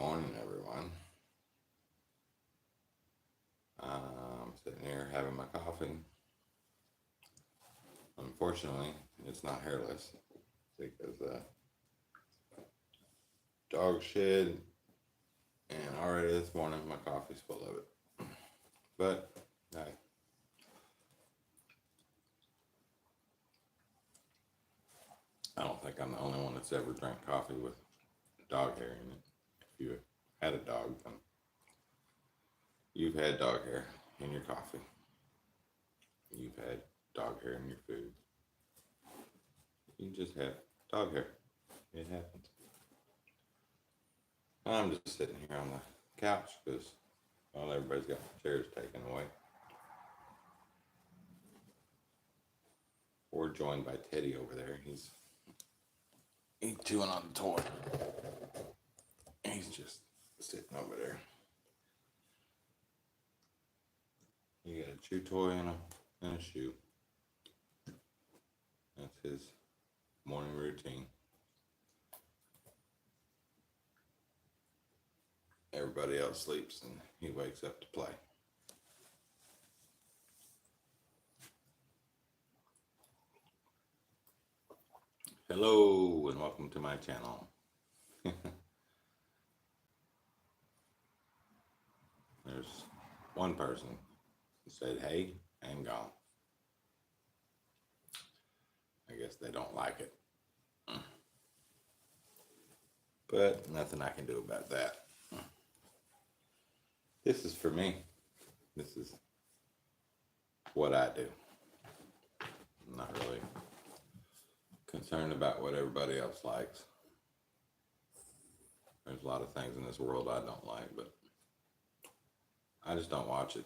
morning, everyone. I'm sitting here having my coffee. Unfortunately, it's not hairless because dog shed, and already this morning my coffee's full of it. But hey, I don't think I'm the only one that's ever drank coffee with dog hair in it. If you had a dog, then you've had dog hair in your coffee. You've had dog hair in your food. You just have dog hair. It happens. I'm just sitting here on the couch because, well, everybody's got their chairs taken away. We're joined by Teddy over there. He's chewing on the toy. He's just sitting over there. You got a chew toy and a shoe. That's his morning routine. Everybody else sleeps and he wakes up to play. Hello and welcome to my channel. There's one person who said, hey, and gone. I guess they don't like it. But nothing I can do about that. This is for me. This is what I do. I'm not really concerned about what everybody else likes. There's a lot of things in this world I don't like, but I just don't watch it.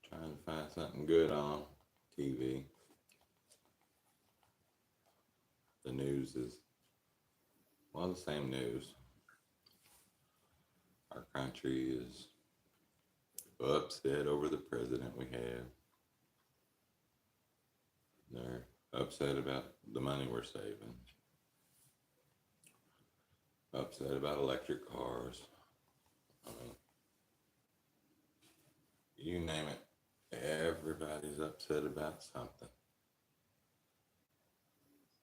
Trying to find something good on TV. The news is, well, the same news. Our country is upset over the president we have. They're upset about the money we're saving. Upset about electric cars. I mean, you name it, everybody's upset about something.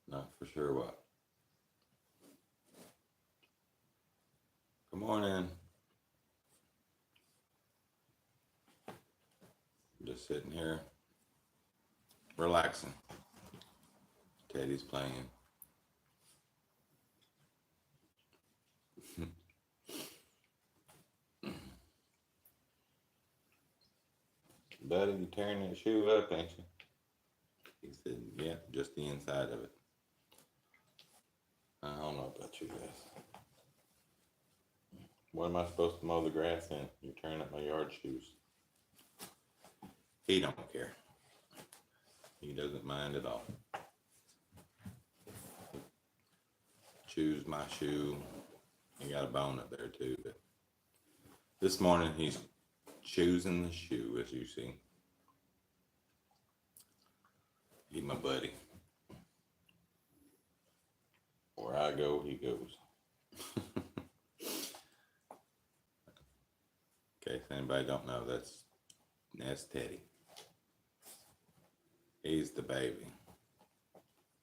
Not for sure what. Good morning. Just sitting here, relaxing. Teddy's playing. Buddy, you tearing that shoe up, ain't you? He said, yeah, just the inside of it. I don't know about you guys. What am I supposed to mow the grass in? You're tearing up my yard shoes. He don't care. He doesn't mind at all. Chews my shoe. He got a bone up there too. But this morning he's choosing the shoe, as you see. He's my buddy. Where I go, he goes. Okay, if anybody don't know, that's Teddy. He's the baby,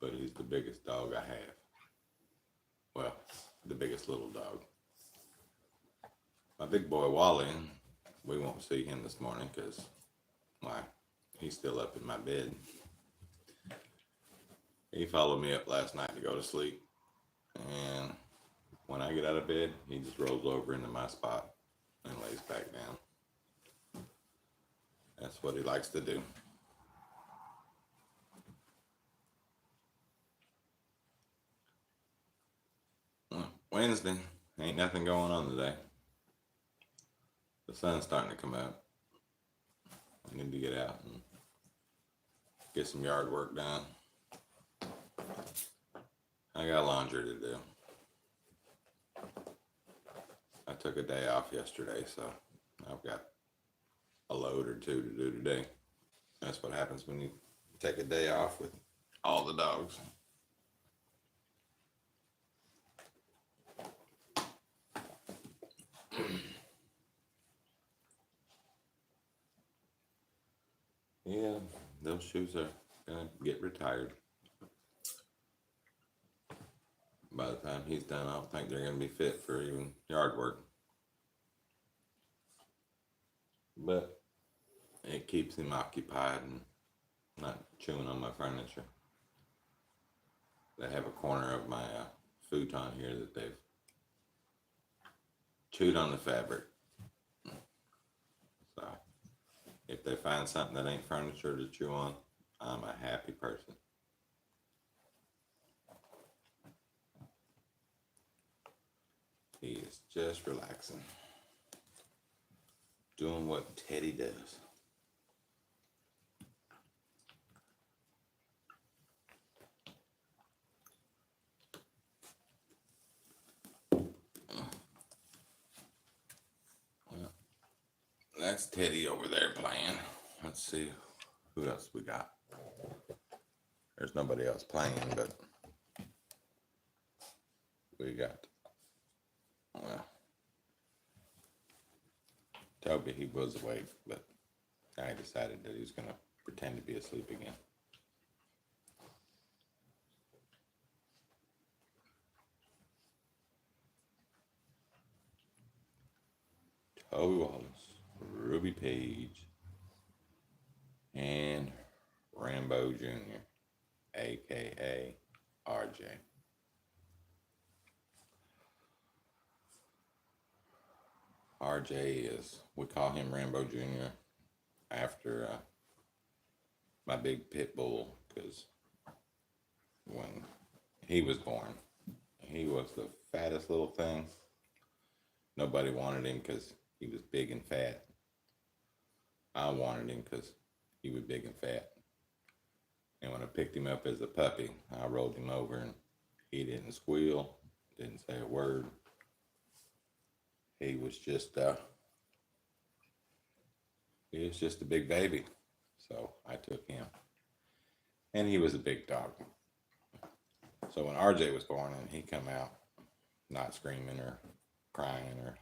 but he's the biggest dog I have. Well, the biggest little dog. My big boy Wally, we won't see him this morning because, why? He's still up in my bed. He followed me up last night to go to sleep, and when I get out of bed, he just rolls over into my spot and lays back down. That's what he likes to do. Wednesday, ain't nothing going on today. The sun's starting to come out. I need to get out and get some yard work done. I got laundry to do. I took a day off yesterday, so I've got a load or two to do today. That's what happens when you take a day off with all the dogs. Yeah, those shoes are gonna get retired. By the time he's done, I don't think they're gonna be fit for even yard work. But it keeps him occupied and not chewing on my furniture. They have a corner of my futon here that they've chewed on the fabric. So if they find something that ain't furniture to chew on, I'm a happy person. He is just relaxing, doing what Teddy does. Well, that's Teddy over there playing. Let's see who else we got. There's nobody else playing, but we got, well, Toby, he was awake, but I decided that he was going to pretend to be asleep again. Toby Wallace, Ruby Page, and Rambo Jr., aka RJ. RJ is, we call him Rambo Jr. after my big pit bull, because when he was born, he was the fattest little thing. Nobody wanted him because he was big and fat. I wanted him because he was big and fat. And when I picked him up as a puppy, I rolled him over and he didn't squeal, didn't say a word. He was just a big baby. So I took him. And he was a big dog. So when RJ was born and he come out not screaming or crying or,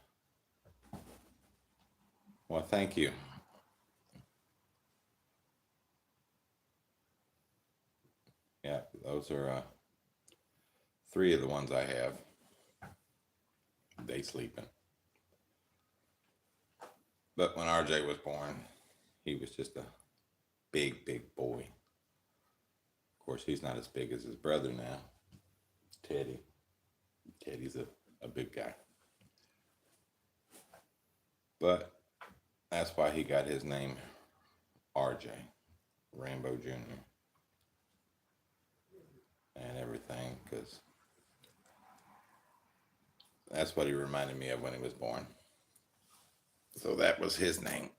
well, thank you. Yeah, those are 3 of the ones I have. They sleeping. But when RJ was born, he was just a big, big boy. Of course, he's not as big as his brother now, Teddy. Teddy's a big guy. But that's why he got his name RJ, Rambo Jr. and everything, because that's what he reminded me of when he was born. So that was his name.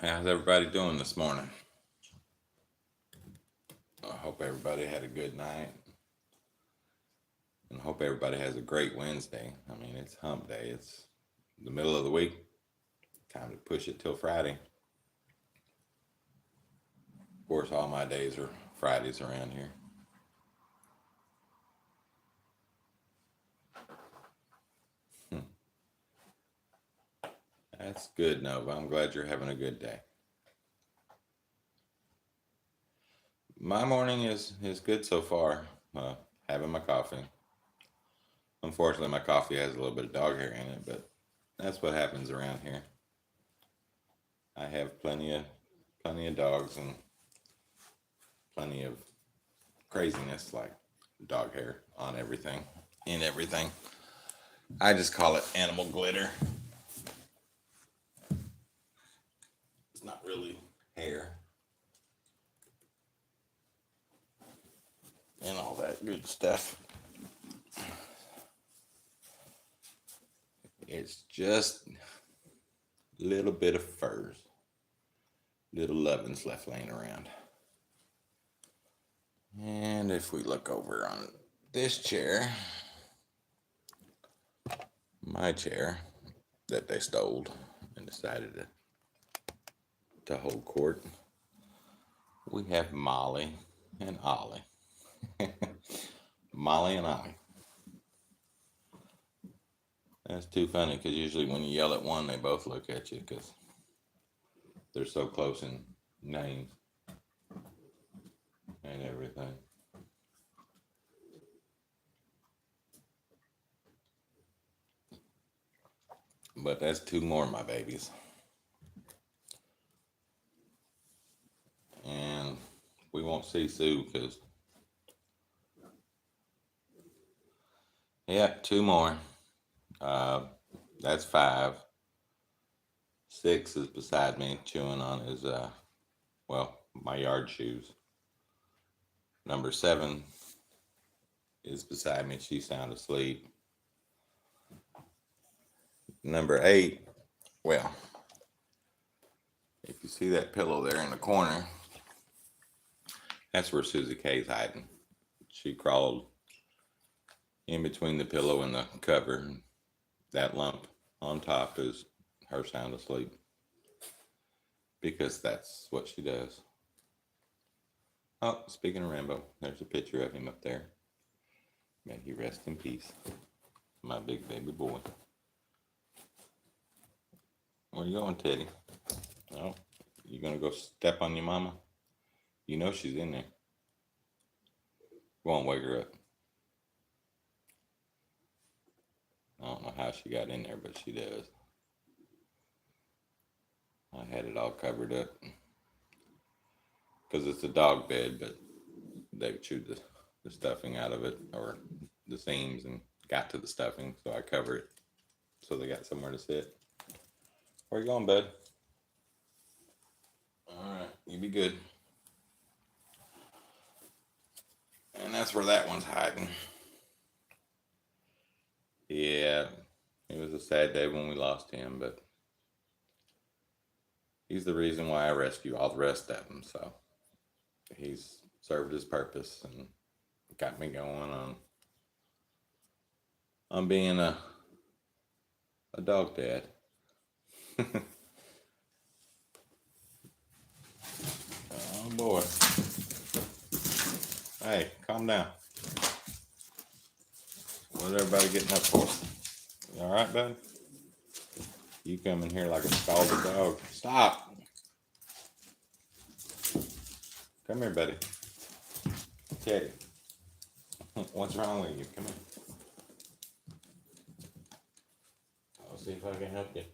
How's everybody doing this morning? I hope everybody had a good night. And hope everybody has a great Wednesday. I mean, it's hump day. It's the middle of the week. Time to push it till Friday. Of course, all my days are Fridays around here. That's good, Nova. I'm glad you're having a good day. My morning is good so far. Having my coffee. Unfortunately, my coffee has a little bit of dog hair in it, but that's what happens around here. I have plenty of dogs and plenty of craziness like dog hair on everything, in everything. I just call it animal glitter. It's not really hair. And all that good stuff. It's just a little bit of furs. Little lovin's left laying around. And if we look over on this chair, my chair that they stole and decided to to hold court. We have Molly and Ollie. Molly and Ollie. That's too funny because usually when you yell at one, they both look at you because they're so close in names and everything. But that's two more of my babies. And we won't see Sue because, yeah, two more. That's 5. 6 is beside me chewing on his, my yard shoes. Number 7 is beside me. She's sound asleep. Number 8, well, if you see that pillow there in the corner, that's where Susie K's hiding. She crawled in between the pillow and the cover. That lump on top is her sound asleep because that's what she does. Oh, speaking of Rambo, there's a picture of him up there. May he rest in peace. My big baby boy. Where you going, Teddy? Oh, you gonna go step on your mama? You know she's in there. Go on, wake her up. I don't know how she got in there, but she does. I had it all covered up because it's a dog bed, but they chewed the stuffing out of it, or the seams, and got to the stuffing, so I cover it so they got somewhere to sit. Where you going, bud? Alright, you be good. And that's where that one's hiding. Yeah, it was a sad day when we lost him, but he's the reason why I rescue all the rest of them, so he's served his purpose and got me going on being a dog dad. Oh boy. Hey, calm down. What's everybody getting up for? You alright, bud? You come in here like a scalded dog. Stop. Come here, buddy. Teddy. What's wrong with you? Come here. I'll see if I can help you.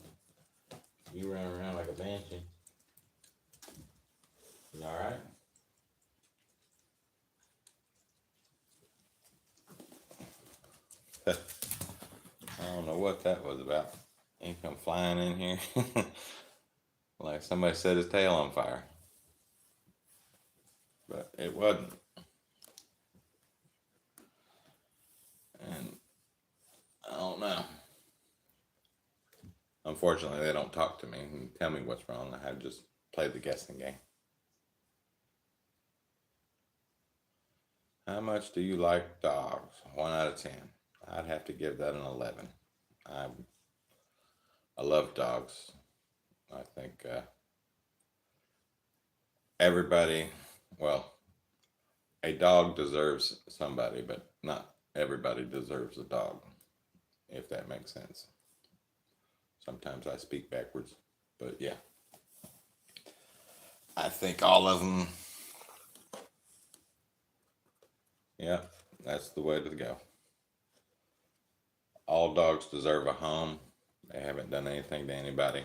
You run around like a banshee. You alright? I don't know what that was about. He come flying in here like somebody set his tail on fire. But it wasn't. And I don't know. Unfortunately, they don't talk to me and tell me what's wrong. I have just played the guessing game. How much do you like dogs? 1 out of 10. I'd have to give that an 11. I love dogs. I think everybody, well, a dog deserves somebody, but not everybody deserves a dog, if that makes sense. Sometimes I speak backwards, but yeah. I think all of them, yeah, that's the way to go. All dogs deserve a home. They haven't done anything to anybody.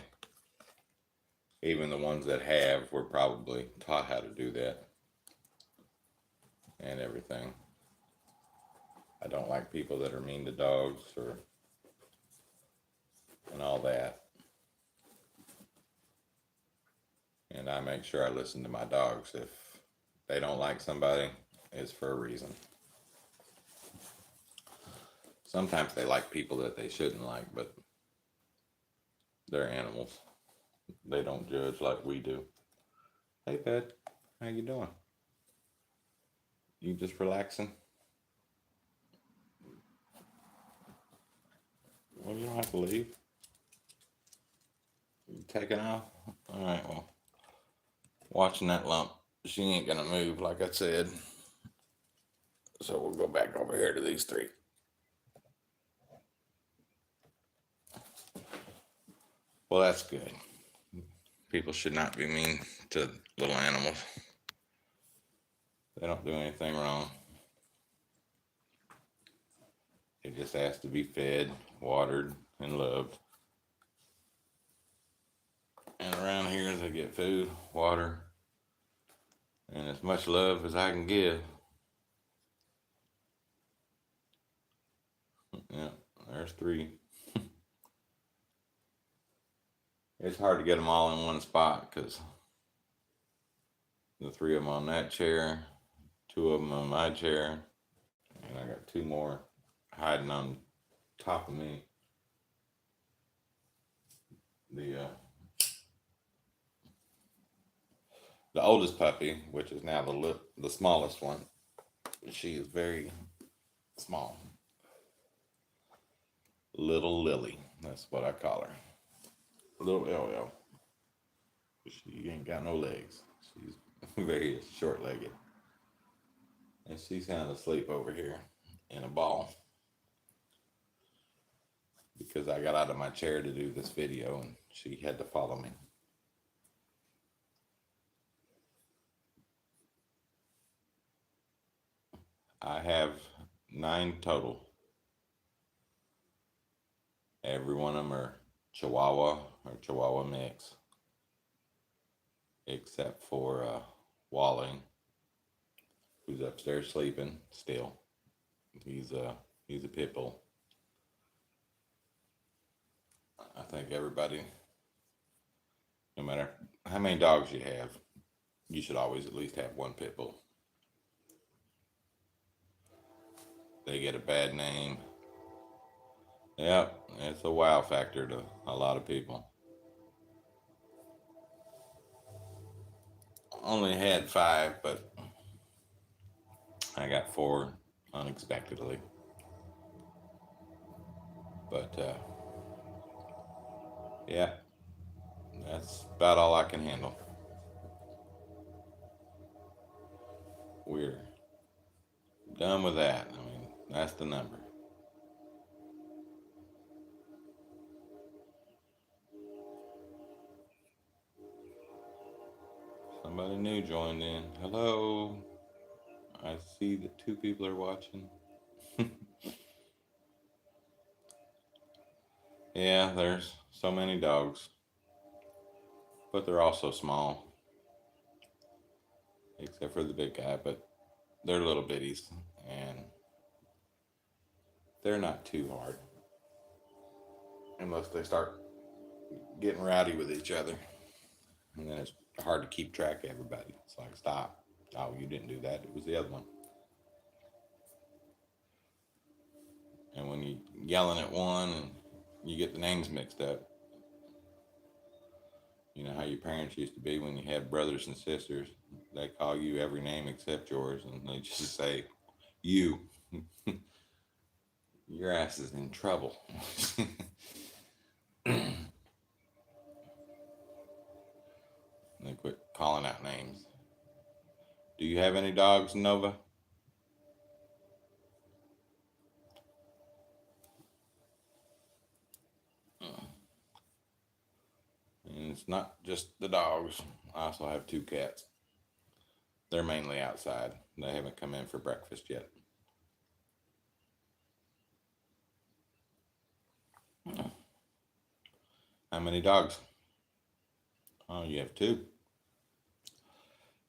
Even the ones that have were probably taught how to do that and everything. I don't like people that are mean to dogs and all that. And I make sure I listen to my dogs. If they don't like somebody, it's for a reason. Sometimes they like people that they shouldn't like, but they're animals. They don't judge like we do. Hey, bud, how you doing? You just relaxing? Well, you don't have to leave. You taking off? All right, well, watching that lump. She ain't gonna move, like I said. So we'll go back over here to these three. Well, that's good. People should not be mean to little animals. They don't do anything wrong. They just ask to be fed, watered, and loved. And around here, they get food, water, and as much love as I can give. Yeah, there's three. It's hard to get them all in one spot because the three of them on that chair, two of them on my chair, and I got two more hiding on top of me. The oldest puppy, which is now the smallest one, she is very small. Little Lily, that's what I call her. Little LL. She ain't got no legs. She's very short-legged. And she's kind of asleep over here in a ball because I got out of my chair to do this video and she had to follow me. I have 9 total. Every one of them are Chihuahua or Chihuahua mix, except for Wally, who's upstairs sleeping still. He's a pit bull. I think everybody, no matter how many dogs you have, you should always at least have one pit bull. They get a bad name. Yep, it's a wow factor to a lot of people. Only had 5, but I got 4 unexpectedly. But yeah, that's about all I can handle. We're done with that. I mean, that's the number. Somebody new joined in. Hello. I see that 2 people are watching. Yeah, there's so many dogs, but they're also small, except for the big guy, but they're little bitties, and they're not too hard unless they start getting rowdy with each other, and then it's hard to keep track of everybody. It's like, stop. Oh, you didn't do that. It was the other one. And when you're yelling at one and you get the names mixed up, you know how your parents used to be when you had brothers and sisters. They call you every name except yours, and they just say, you. Your ass is in trouble. They quit calling out names. Do you have any dogs, Nova? And it's not just the dogs. I also have 2 cats. They're mainly outside. They haven't come in for breakfast yet. How many dogs? Oh, you have 2.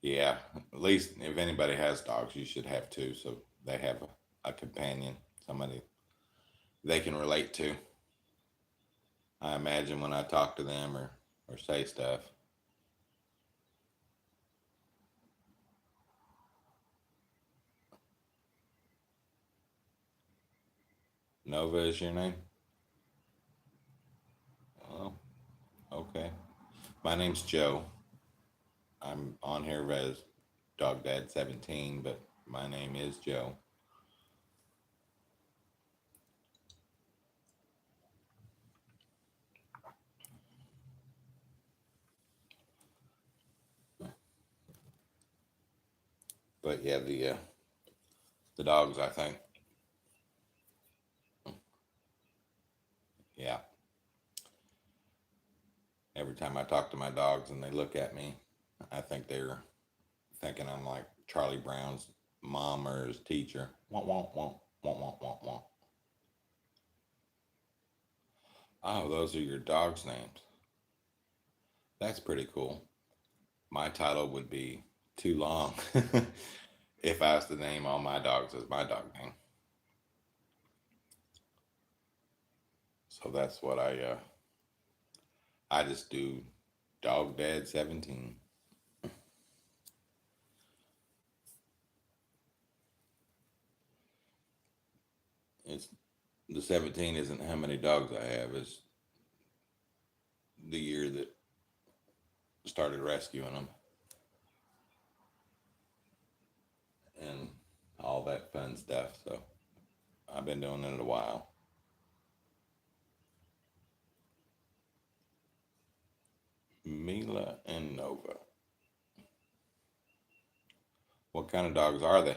Yeah, at least if anybody has dogs, you should have 2 so they have a companion, somebody they can relate to. I imagine when I talk to them or say stuff. Nova is your name? Oh, okay. My name's Joe. I'm on here as Dog Dad 17, but my name is Joe. But yeah, the dogs, I think, yeah. Every time I talk to my dogs and they look at me, I think they're thinking I'm like Charlie Brown's mom or his teacher. Womp womp womp womp womp womp womp. Oh, those are your dogs' names. That's pretty cool. My title would be too long if I was to name all my dogs as my dog name. So that's what I just do Dog Dad 17. It's the 17 isn't how many dogs I have, it's the year that started rescuing them and all that fun stuff. So I've been doing it a while. Mila and Nova. What kind of dogs are they?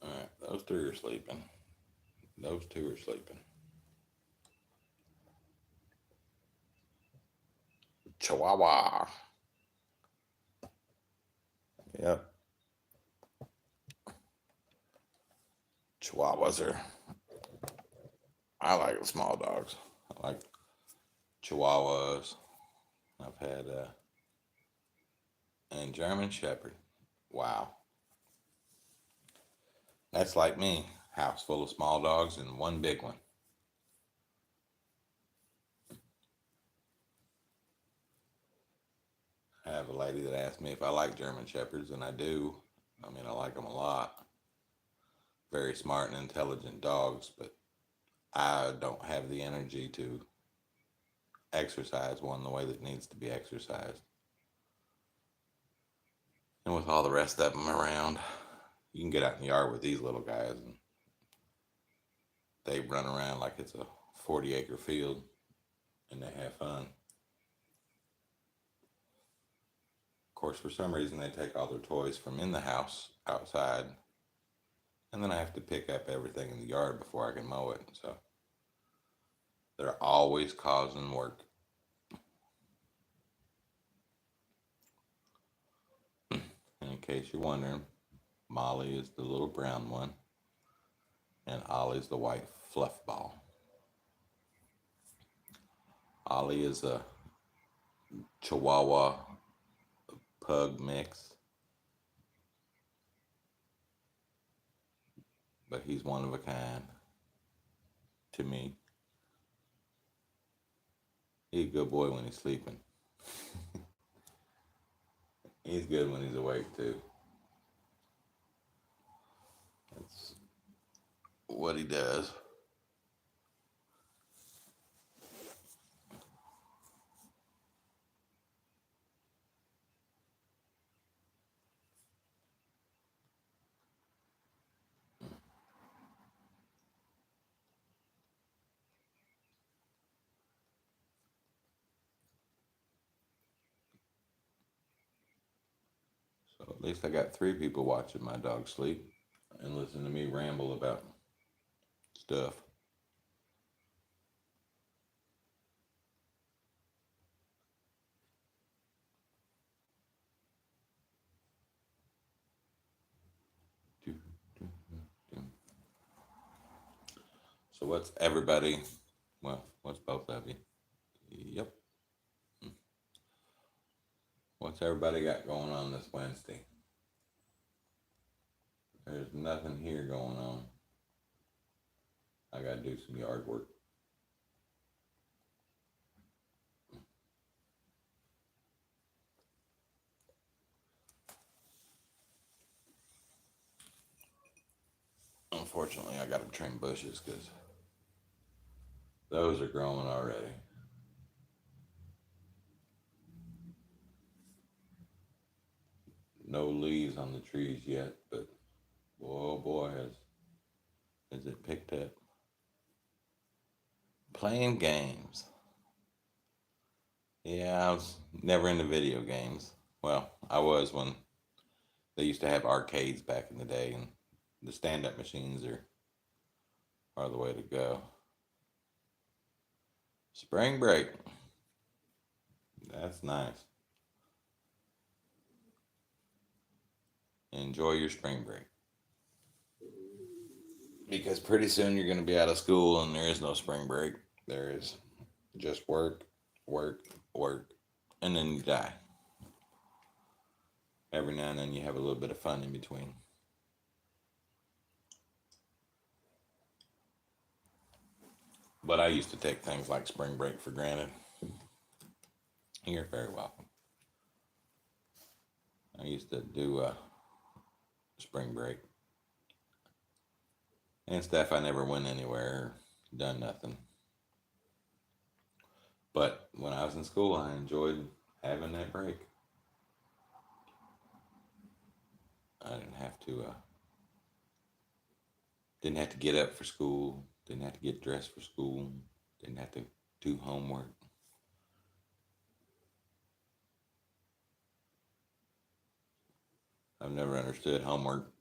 All right, those three are sleeping. Those two are sleeping. Chihuahua. Yep. Chihuahuas are, I like small dogs. I like Chihuahuas. I've had, and German Shepherd. Wow. That's like me. House full of small dogs and one big one. I have a lady that asked me if I like German Shepherds, and I do. I mean, I like them a lot. Very smart and intelligent dogs, but I don't have the energy to exercise one the way that needs to be exercised. And with all the rest of them around, you can get out in the yard with these little guys and they run around like it's a 40-acre field and they have fun. Of course, for some reason, they take all their toys from in the house outside, and then I have to pick up everything in the yard before I can mow it. So they're always causing work. In case you're wondering, Molly is the little brown one, and Ollie's the white fluff ball. Ollie is a Chihuahua pug mix, but he's one of a kind to me. He's a good boy when he's sleeping. He's good when he's awake too. That's what he does. So at least I got three people watching my dog sleep and listen to me ramble about stuff. So what's everybody? Well, what's both of you? Yep. What's everybody got going on this Wednesday? There's nothing here going on. I gotta do some yard work. Unfortunately, I gotta trim bushes because those are growing already. No leaves on the trees yet, but Oh boy, has it picked up. Playing games. Yeah, I was never into video games. Well, I was when they used to have arcades back in the day, and the stand-up machines are the way to go. Spring break. That's nice. Enjoy your spring break. Because pretty soon you're going to be out of school and there is no spring break. There is just work, work, work, and then you die. Every now and then you have a little bit of fun in between. But I used to take things like spring break for granted. You're very welcome. I used to do spring break and stuff. I never went anywhere, done nothing. But when I was in school, I enjoyed having that break. I didn't have to get up for school, didn't have to get dressed for school, didn't have to do homework. I've never understood homework.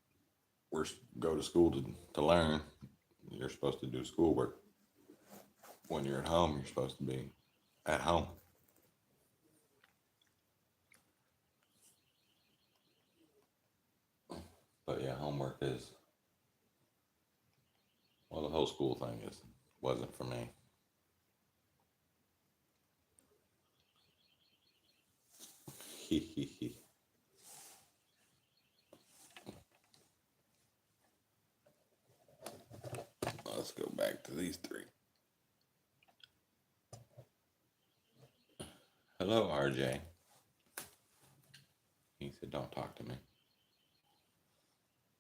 We're go to school to learn. You're supposed to do schoolwork. When you're at home, you're supposed to be at home. But yeah, homework is, well, the whole school thing wasn't for me. Let's go back to these three. Hello, RJ. He said, don't talk to me.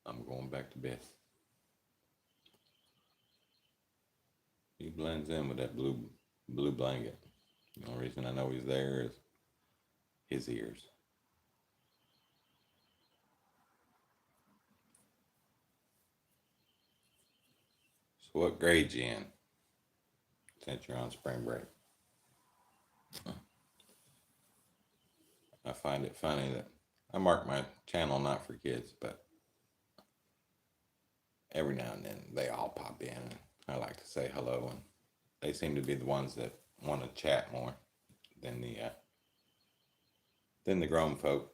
I'm going back to bed. He blends in with that blue blanket. The only reason I know he's there is his ears. So what grade you in since you're on spring break? I find it funny that I mark my channel not for kids, but every now and then they all pop in and I like to say hello, and they seem to be the ones that want to chat more than the grown folk.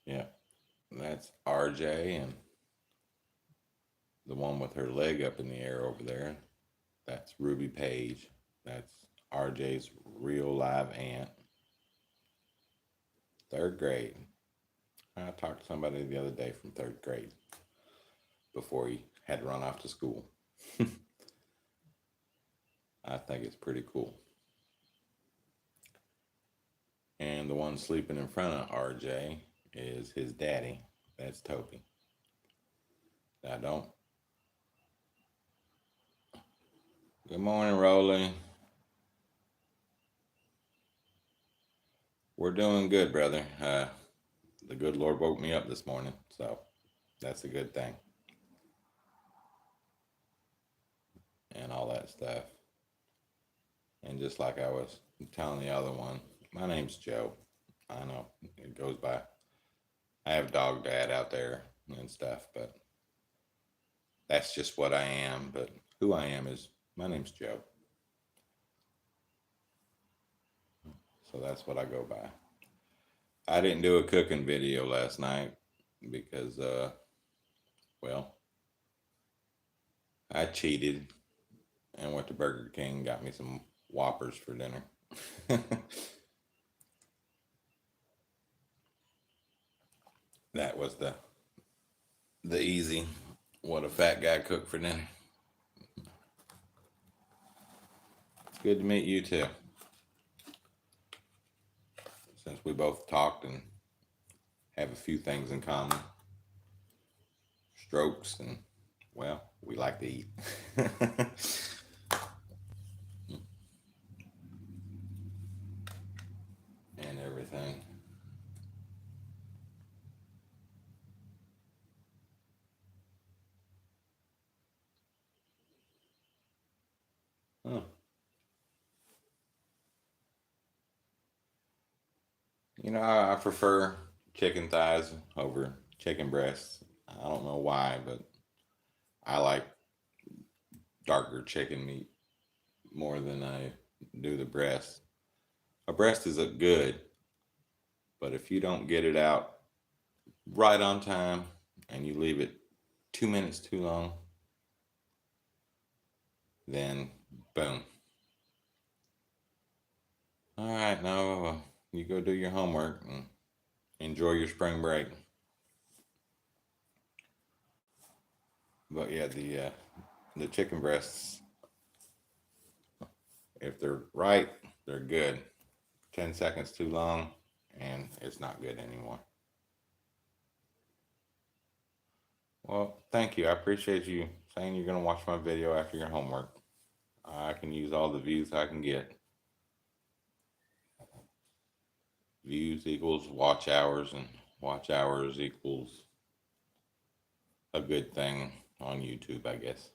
Yeah, that's RJ, and the one with her leg up in the air over there, that's Ruby Page. That's RJ's real live aunt. Third grade. I talked to somebody the other day from third grade before he had to run off to school. I think it's pretty cool. And the one sleeping in front of RJ is his daddy. That's Toby. Now don't. Good morning, Rolly. We're doing good, brother. The good Lord woke me up this morning, so that's a good thing. And all that stuff. And just like I was telling the other one, my name's Joe. I know it goes by. I have dog dad out there and stuff, but that's just what I am. But who I am is, my name's Joe. So that's what I go by. I didn't do a cooking video last night because, well, I cheated and went to Burger King, got me some Whoppers for dinner. That was the easy, what a fat guy cooked for dinner. It's good to meet you too. Since we both talked and have a few things in common. Strokes and, well, we like to eat. Huh. I prefer chicken thighs over chicken breasts. I don't know why, but I like darker chicken meat more than I do the breast. A breast is a good, but if you don't get it out right on time and you leave it 2 minutes too long, then boom. All right, now you go do your homework and enjoy your spring break. But yeah, the chicken breasts, if they're right, they're good. 10 seconds too long, and it's not good anymore. Well, thank you. I appreciate you saying you're gonna watch my video after your homework. I can use all the views I can get. Views equals watch hours, and watch hours equals a good thing on YouTube, I guess.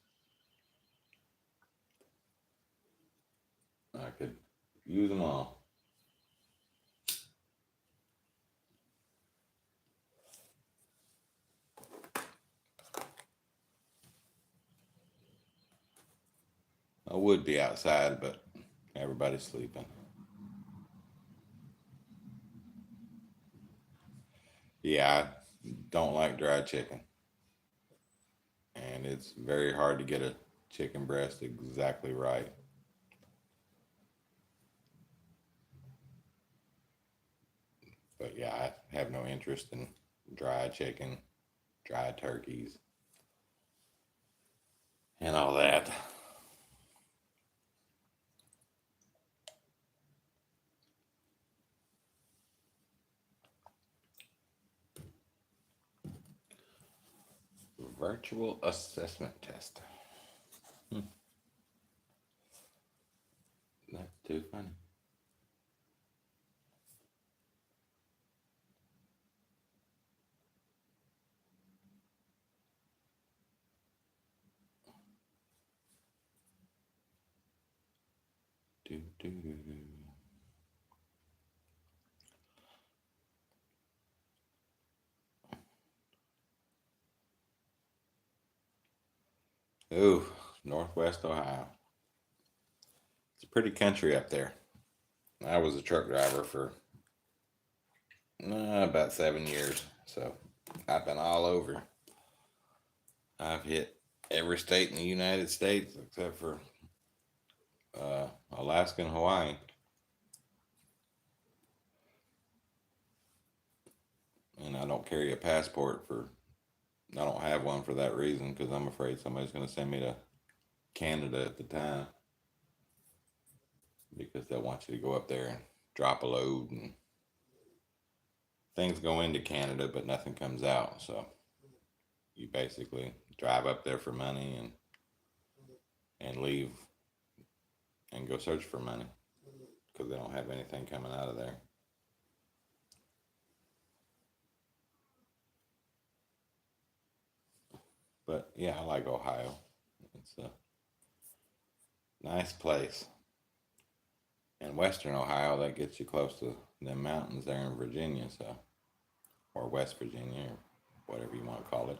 I could use them all. I would be outside, but everybody's sleeping. Yeah, I don't like dried chicken, and it's very hard to get a chicken breast exactly right. But yeah, I have no interest in dried chicken, dried turkeys, and all that. Virtual assessment test. Hmm, that's too funny. Do, do, do, do. Ooh, Northwest Ohio. It's a pretty country up there. I was a truck driver for about 7 years, so I've been all over. I've hit every state in the United States except for Alaska and Hawaii. And I don't carry a passport for, I don't have one for that reason because I'm afraid somebody's going to send me to Canada at the time because they'll want you to go up there and drop a load and things go into Canada, but nothing comes out. So you basically drive up there for money and leave and go search for money because they don't have anything coming out of there. But yeah, I like Ohio. It's a nice place. In Western Ohio, that gets you close to the mountains there in Virginia, so, or West Virginia, or whatever you want to call it.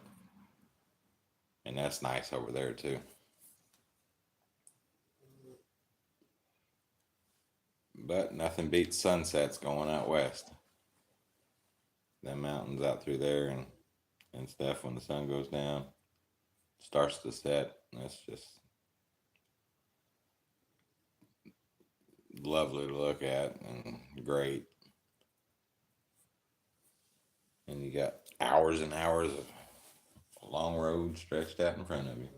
And that's nice over there too. But nothing beats sunsets going out west. Them mountains out through there and stuff when the sun goes down, starts to set. That's just lovely to look at and great. And you got hours and hours of long road stretched out in front of you.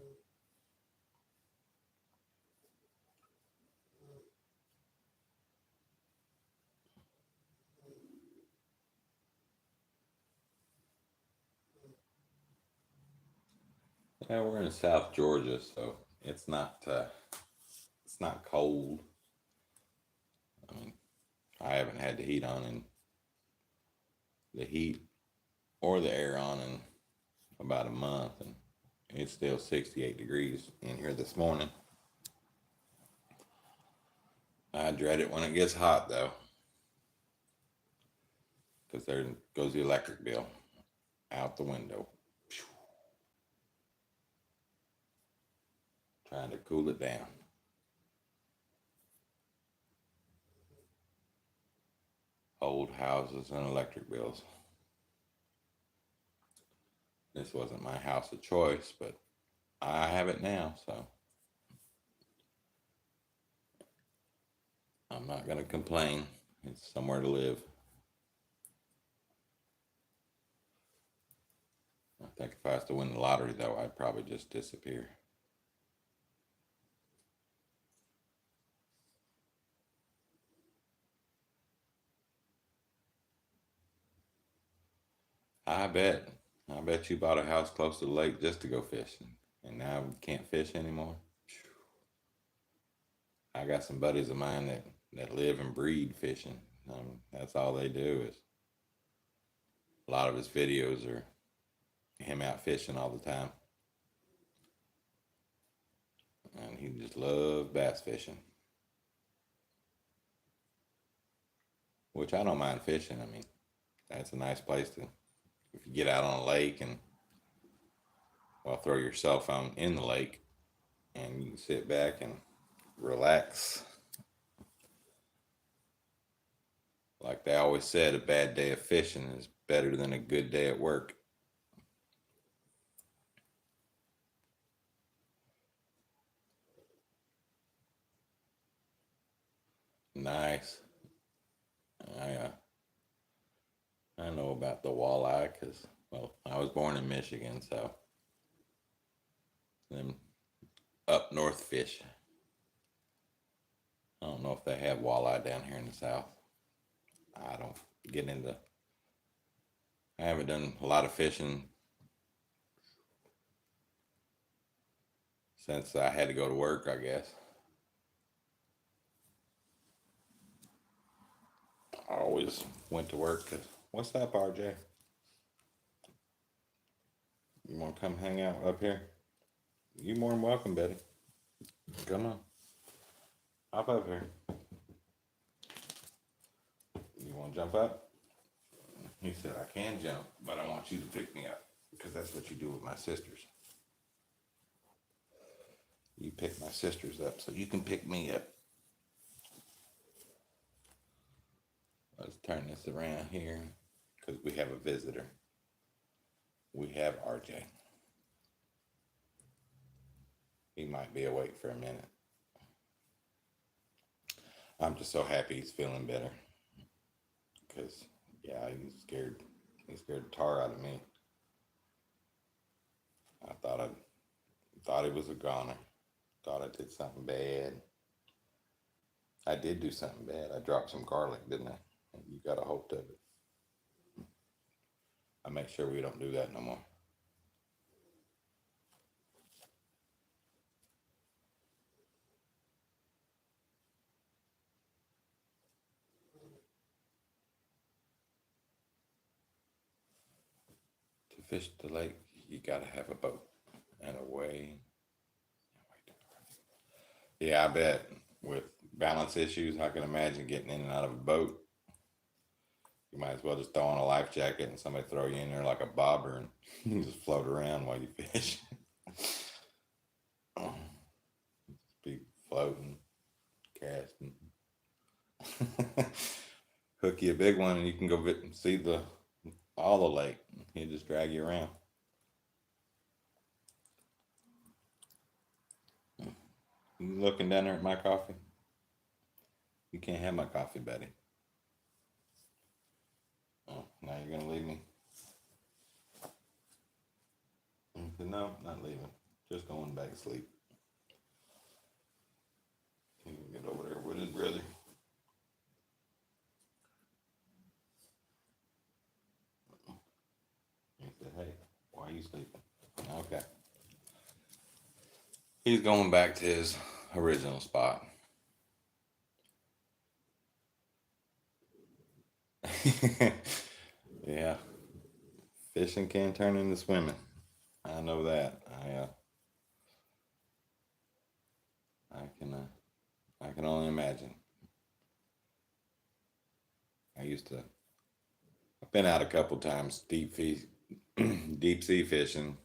Yeah, we're in South Georgia, so it's not cold. I mean, I haven't had the heat on in the heat or the air on in about a month, and it's still 68 degrees in here this morning. I dread it when it gets hot though, because there goes the electric bill out the window. Trying to cool it down. Old houses and electric bills. This wasn't my house of choice, but I have it now, so I'm not going to complain. It's somewhere to live. I think if I was to win the lottery, though, I'd probably just disappear. I bet. I bet you bought a house close to the lake just to go fishing, and now you can't fish anymore. I got some buddies of mine that live and breed fishing. That's all they do is a lot of his videos are him out fishing all the time. And he just loves bass fishing. Which I don't mind fishing. I mean, that's a nice place to, if you get out on a lake and, well, throw your cell phone in the lake and you can sit back and relax. Like they always said, a bad day of fishing is better than a good day at work. Nice. I uh, I know about the walleye because, well, I was born in Michigan, so them up north fish. I don't know if they have walleye down here in the South. I don't get into. I haven't done a lot of fishing since I had to go to work, I guess. I always went to work because, what's up, RJ? You want to come hang out up here? You more than welcome, Betty. Come on. Hop up here. You want to jump up? He said, I can jump, but I want you to pick me up because that's what you do with my sisters. You pick my sisters up so you can pick me up. Let's turn this around here because we have a visitor. We have RJ. He might be awake for a minute. I'm just so happy he's feeling better because, yeah, he scared the tar out of me. I thought he was a goner. Thought I did something bad. I did do something bad. I dropped some garlic, didn't I? And you got a hold of it. I make sure we don't do that no more. To fish the lake, you gotta have a boat and a way. Yeah, I bet with balance issues, I can imagine getting in and out of a boat. You might as well just throw on a life jacket and somebody throw you in there like a bobber and you just float around while you fish. Be floating, casting. Hook you a big one and you can go see all the lake. He'll just drag you around. You looking down there at my coffee? You can't have my coffee, Betty. Oh, now you're gonna leave me? I said, no, not leaving. Just going back to sleep. He can get over there with his brother. He said, hey, why are you sleeping? Okay. He's going back to his original spot. Yeah. Fishing can turn into swimming. I know that. I can only imagine. I've been out a couple times deep sea fishing.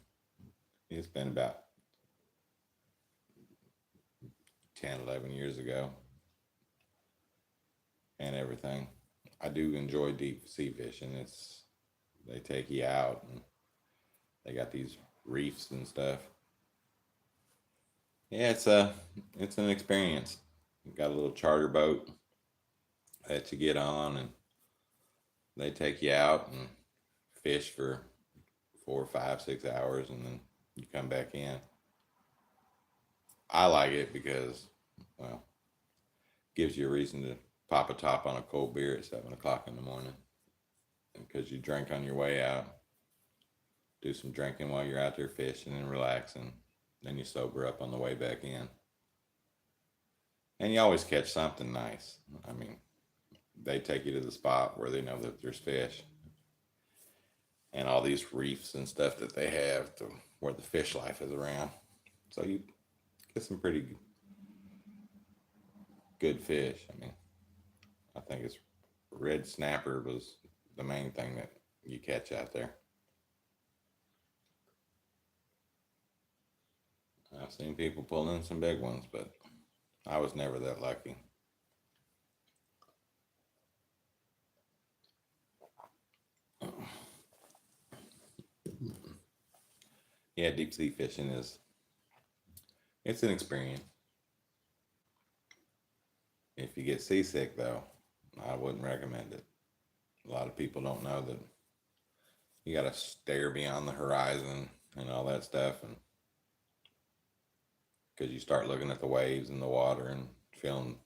It's been about 10, 11 years ago and everything. I do enjoy deep sea fishing. They take you out and they got these reefs and stuff. Yeah, it's an experience. You got a little charter boat that you get on and they take you out and fish for 4, 5, 6 hours and then you come back in. I like it because, well, gives you a reason to pop a top on a cold beer at 7 o'clock in the morning because you drink on your way out, do some drinking while you're out there fishing and relaxing. Then you sober up on the way back in. And you always catch something nice. I mean, they take you to the spot where they know that there's fish and all these reefs and stuff that they have where the fish life is around. So you get some pretty good fish. I mean, I think it's red snapper was the main thing that you catch out there. I've seen people pull in some big ones, but I was never that lucky. Yeah, deep sea fishing it's an experience. If you get seasick though, I wouldn't recommend it. A lot of people don't know that you got to stare beyond the horizon and all that stuff, and because you start looking at the waves and the water and feeling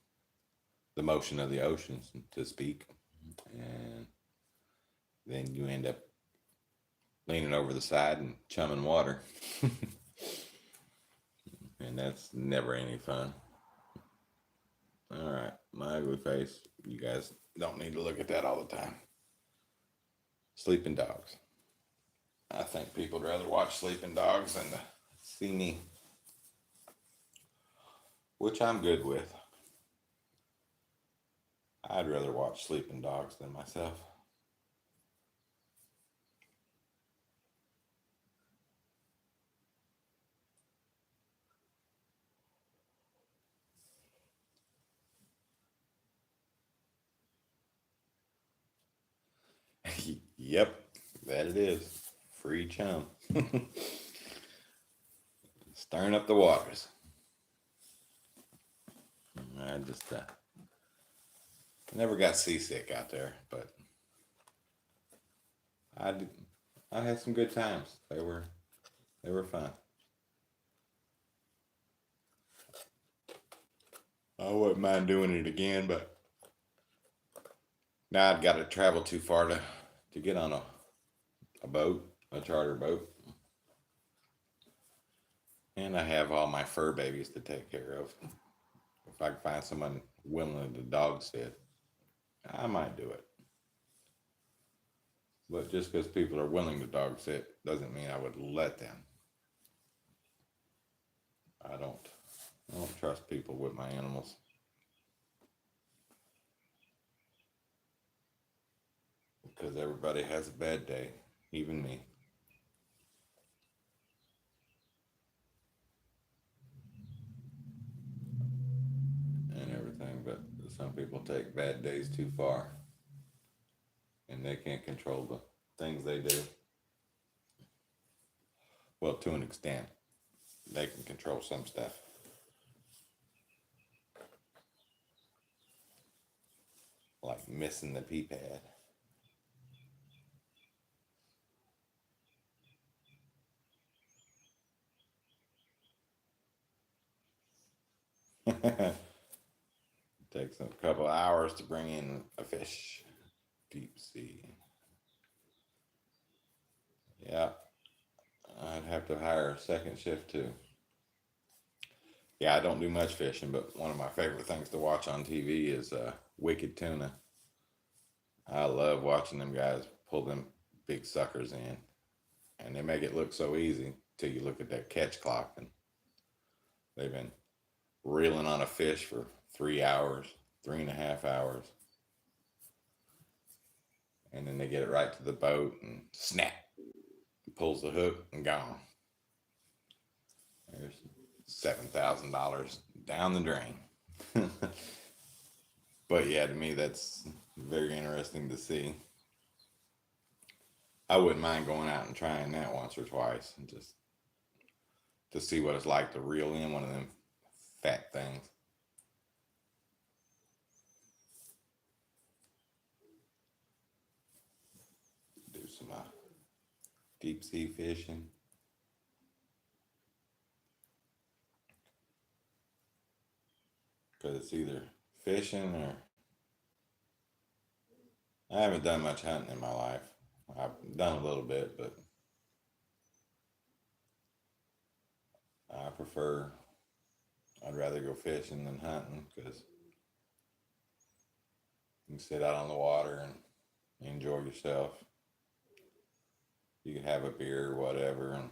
the motion of the ocean, to speak, and then you end up leaning over the side and chumming water. And that's never any fun. All right, my ugly face. You guys don't need to look at that all the time. Sleeping dogs. I think people would rather watch sleeping dogs than to see me, which I'm good with. I'd rather watch sleeping dogs than myself. Yep, that it is. Free chum. Stirring up the waters. I just never got seasick out there, but I did, I had some good times. They were fun. I wouldn't mind doing it again, but now I've got to travel too far to get on a boat, a charter boat. And I have all my fur babies to take care of. If I can find someone willing to dog sit, I might do it. But just because people are willing to dog sit doesn't mean I would let them. I don't trust people with my animals. Because everybody has a bad day, even me. And everything, but some people take bad days too far and they can't control the things they do. Well, to an extent, they can control some stuff. Like missing the pee pad. Takes a couple of hours to bring in a fish. Deep sea. Yeah, I'd have to hire a second shift too. Yeah, I don't do much fishing, but one of my favorite things to watch on TV is Wicked Tuna. I love watching them guys pull them big suckers in, and they make it look so easy till you look at that catch clock, and they've been reeling on a fish for 3 hours, 3.5 hours. and then they get it right to the boat and snap, pulls the hook and gone. There's $7,000 down the drain. But yeah, to me, that's very interesting to see. I wouldn't mind going out and trying that once or twice, and just to see what it's like to reel in one of them fat things. Do some deep sea fishing. Because it's either fishing or I haven't done much hunting in my life. I've done a little bit, but I prefer, I'd rather go fishing than hunting because you can sit out on the water and enjoy yourself. You can have a beer or whatever, and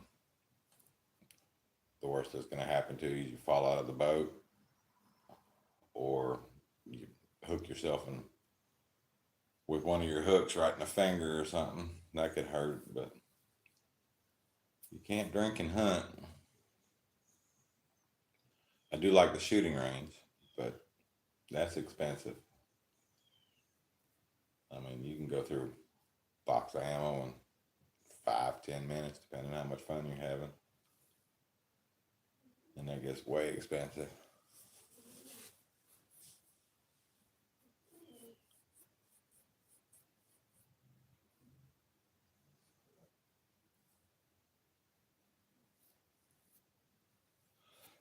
the worst that's going to happen to you is you fall out of the boat or you hook yourself in with one of your hooks right in the finger or something. That could hurt, but you can't drink and hunt. I do like the shooting range, but that's expensive. I mean, you can go through a box of ammo in 5, 10 minutes, depending on how much fun you're having. And that gets way expensive.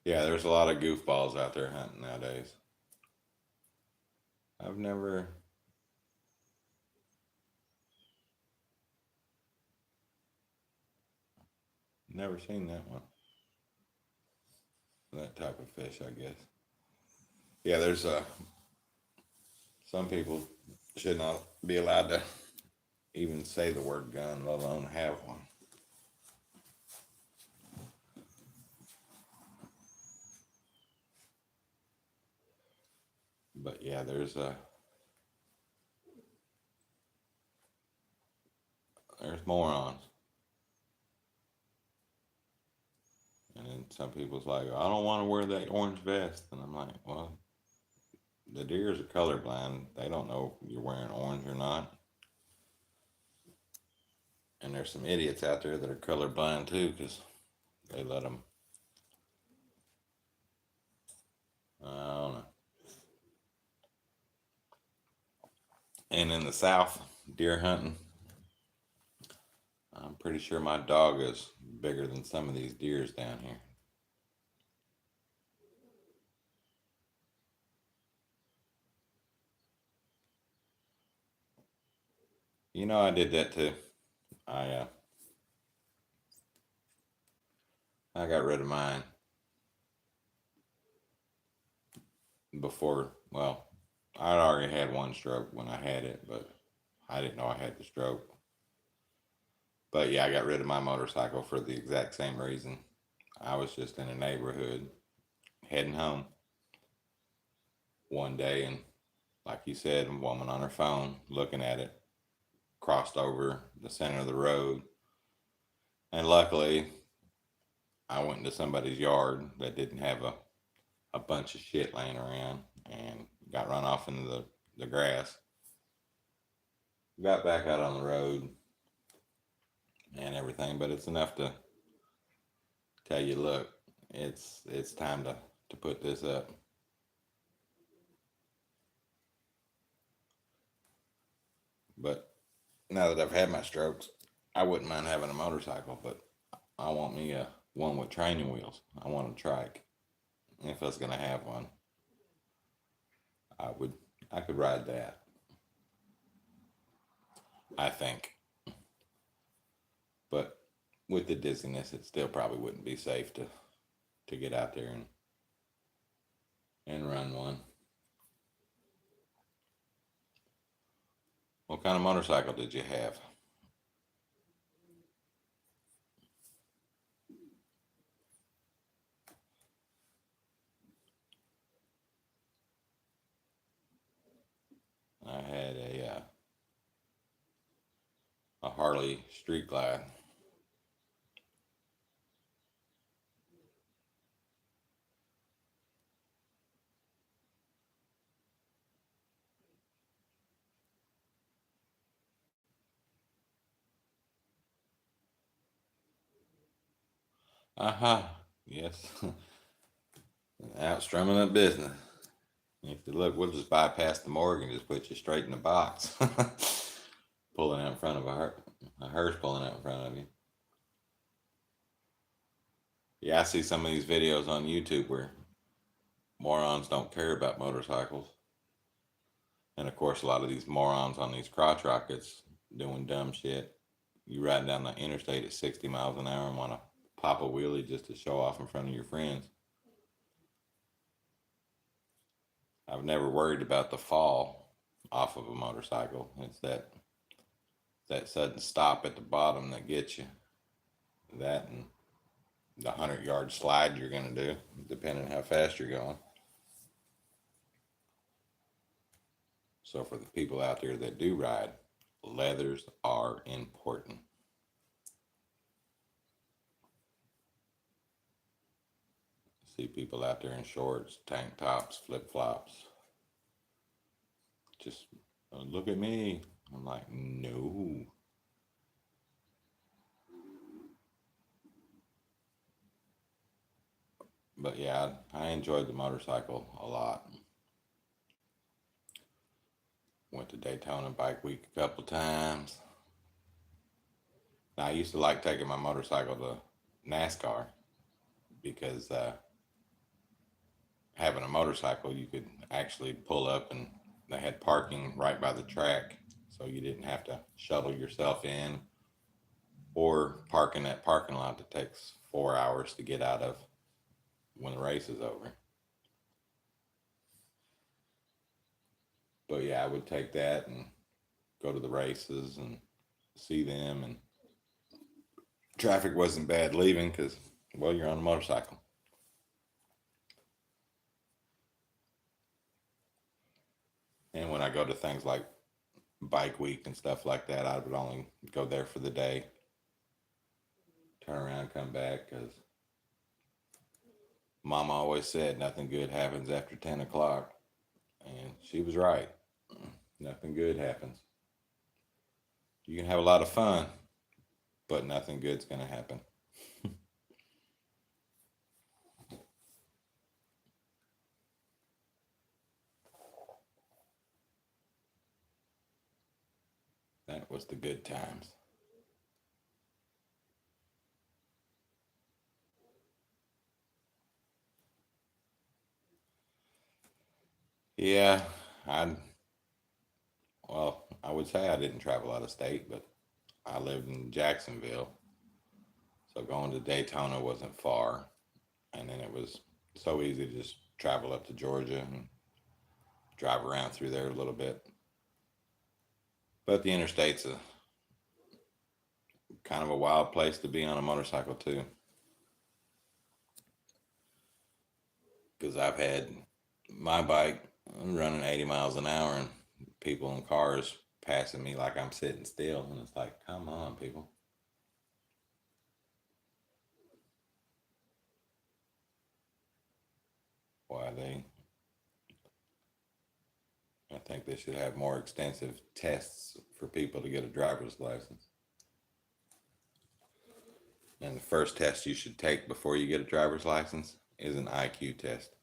Yeah, there's a lot of goofballs out there hunting nowadays. I've never seen that one. That type of fish, I guess. Yeah, there's some people should not be allowed to even say the word gun, let alone have one. But yeah, there's morons, and then some people's like, I don't want to wear that orange vest, and I'm like, well, the deers are colorblind. They don't know if you're wearing orange or not. And there's some idiots out there that are colorblind too, because they let them. I don't know. And in the South, deer hunting, I'm pretty sure my dog is bigger than some of these deers down here. You know, I did that too. I uh, I got rid of mine before. Well, I'd already had one stroke when I had it, but I didn't know I had the stroke. But yeah, I got rid of my motorcycle for the exact same reason. I was just in a neighborhood heading home one day, and like you said, a woman on her phone looking at it crossed over the center of the road. And luckily, I went into somebody's yard that didn't have a bunch of shit laying around and got run off into the grass. Got back out on the road and everything, but it's enough to tell you, look, it's time to put this up. But now that I've had my strokes, I wouldn't mind having a motorcycle, but I want me a one with training wheels. I want a trike. If I was gonna have one, I would I could ride that. I think. But with the dizziness, it still probably wouldn't be safe to get out there and run one. What kind of motorcycle did you have? I had Harley Street Glide. Aha, yes. Out strumming up business. If you look, we'll just bypass the morgue and just put you straight in the box. Pulling out in front of a hearse pulling out in front of you. Yeah, I see some of these videos on YouTube where morons don't care about motorcycles. And of course, a lot of these morons on these crotch rockets doing dumb shit. You ride down the interstate at 60 miles an hour and want to pop a wheelie just to show off in front of your friends. I've never worried about the fall off of a motorcycle. It's that sudden stop at the bottom that gets you. That and the 100-yard slide you're going to do, depending on how fast you're going. So for the people out there that do ride, leathers are important. See people out there in shorts, tank tops, flip-flops. Just look at me. I'm like, no. But yeah, I enjoyed the motorcycle a lot. Went to Daytona Bike Week a couple times. Now, I used to like taking my motorcycle to NASCAR because having a motorcycle, you could actually pull up and they had parking right by the track, so you didn't have to shuttle yourself in or park in that parking lot that takes 4 hours to get out of when the race is over. But yeah, I would take that and go to the races and see them, and traffic wasn't bad leaving because, well, you're on a motorcycle. And when I go to things like Bike Week and stuff like that, I would only go there for the day, turn around, come back, because Mama always said nothing good happens after 10 o'clock. And she was right. Nothing good happens. You can have a lot of fun, but nothing good's going to happen. That was the good times. Yeah, I I would say I didn't travel out of state, but I lived in Jacksonville. So going to Daytona wasn't far. And then it was so easy to just travel up to Georgia and drive around through there a little bit. But the interstate's a kind of a wild place to be on a motorcycle too. Because I've had my bike running 80 miles an hour and people in cars passing me like I'm sitting still. And it's like, come on, people. Why I think they should have more extensive tests for people to get a driver's license. And the first test you should take before you get a driver's license is an IQ test.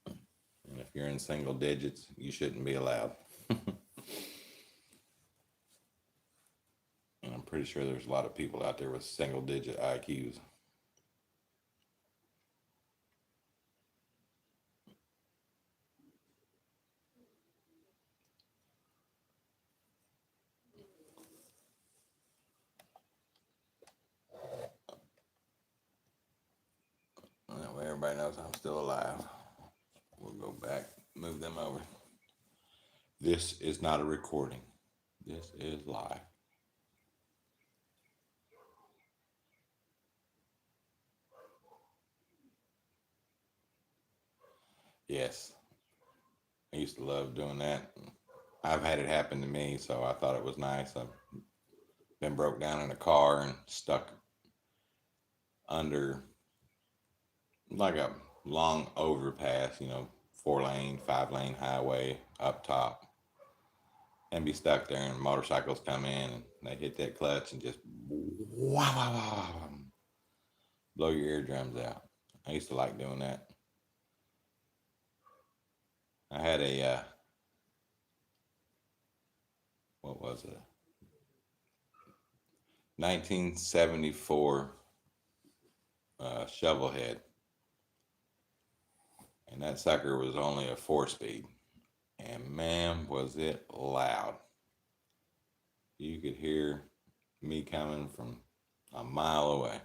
And if you're in single digits, you shouldn't be allowed. And I'm pretty sure there's a lot of people out there with single digit IQs. That way everybody knows I'm still alive. We'll go back, move them over. This is not a recording. This is live. Yes. I used to love doing that. I've had it happen to me, so I thought it was nice. I've been broke down in a car and stuck under like a long overpass, 4 lane, 5 lane highway up top, and be stuck there, and motorcycles come in and they hit that clutch and just wow, wow, wow, wow, blow your eardrums out. I used to like doing that. I had a what was it? 1974 shovel head, and that sucker was only a 4 speed, and man, was it loud! You could hear me coming from a mile away.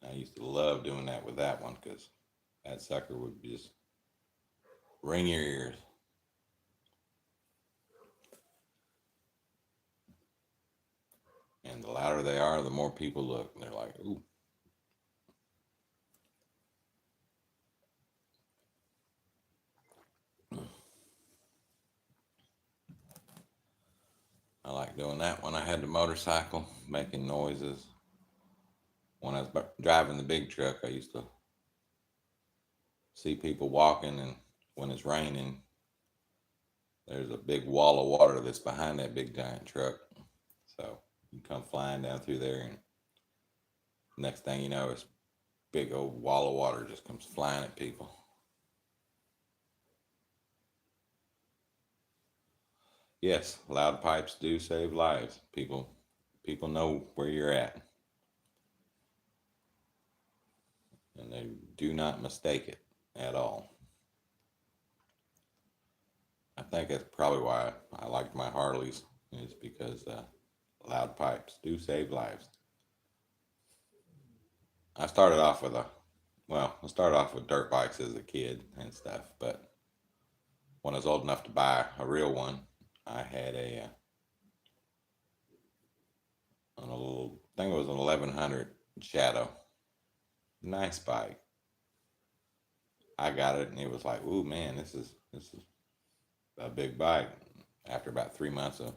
I used to love doing that with that one because that sucker would just ring your ears. And the louder they are, the more people look. And they're like, ooh. I like doing that when I had the motorcycle, making noises. When I was driving the big truck, I used to see people walking, and when it's raining, there's a big wall of water that's behind that big giant truck. So you come flying down through there, and next thing you know, it's big old wall of water just comes flying at people. Yes, loud pipes do save lives. People know where you're at, and they do not mistake it at all. I think that's probably why I liked my Harleys, is because loud pipes do save lives. I started off with I started off with dirt bikes as a kid and stuff, but when I was old enough to buy a real one, I had on a little, I think it was an 1100 Shadow. Nice bike. I got it, and it was like, ooh man, this is a big bike. After about 3 months of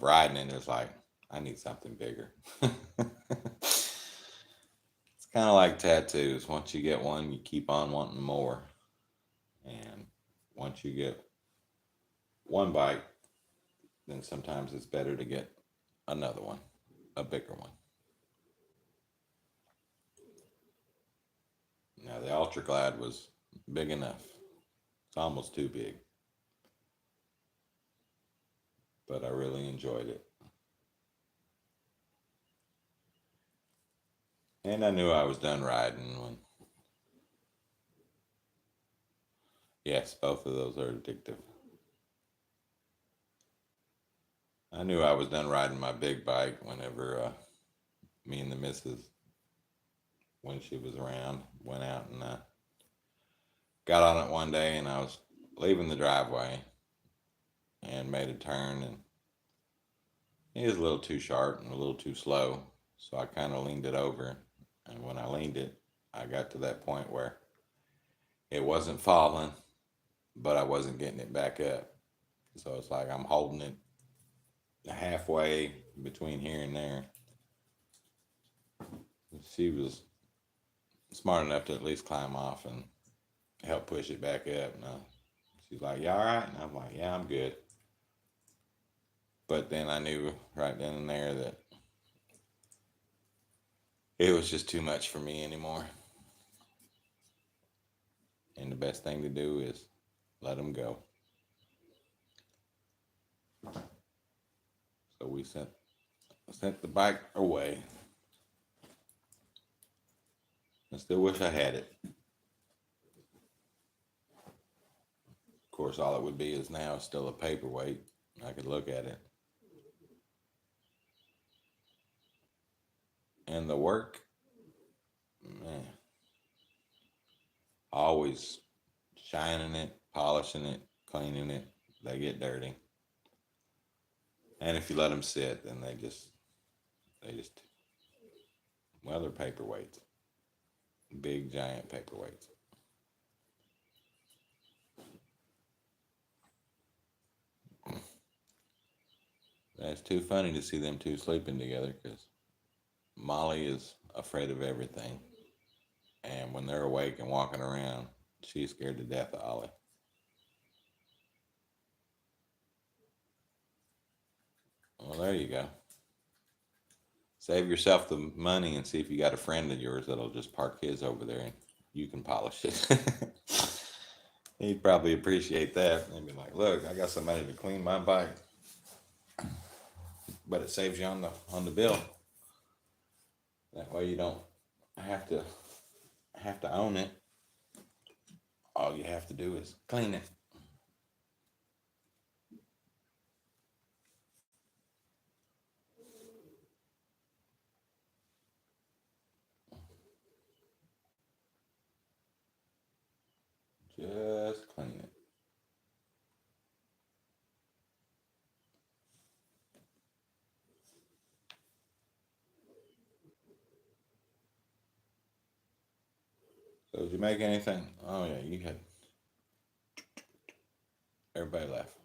riding it, it's like I need something bigger. It's kind of like tattoos. Once you get one, you keep on wanting more. And once you get one bike, then sometimes it's better to get another one, a bigger one. Now the Ultra Glide was big enough. It's almost too big, but I really enjoyed it. And I knew I was done riding when, yes, both of those are addictive. I knew I was done riding my big bike whenever me and the missus, when she was around, went out and got on it one day, and I was leaving the driveway and made a turn, and it was a little too sharp and a little too slow. So I kind of leaned it over, and when I leaned it, I got to that point where it wasn't falling, but I wasn't getting it back up. So it's like I'm holding it halfway between here and there. She was smart enough to at least climb off and help push it back up. And she's like, "You all right?" And I'm like, "Yeah, I'm good." But then I knew right then and there that it was just too much for me anymore. And the best thing to do is let them go. So we sent the bike away. I still wish I had it. Of course, all it would be is now still a paperweight. I could look at it. And the work, man, always shining it, polishing it, cleaning it. They get dirty. And if you let them sit, then they just, well, they're paperweights. Big, giant paperweights. It's too funny to see them two sleeping together because Molly is afraid of everything. And when they're awake and walking around, she's scared to death of Ollie. Well, there you go. Save yourself the money and see if you got a friend of yours that'll just park his over there and you can polish it. He'd probably appreciate that. They'd be like, "Look, I got somebody to clean my bike, but it saves you on the bill. That way you don't have to own it. All you have to do is clean it." Just clean it. So did you make anything? Oh yeah, you had everybody left.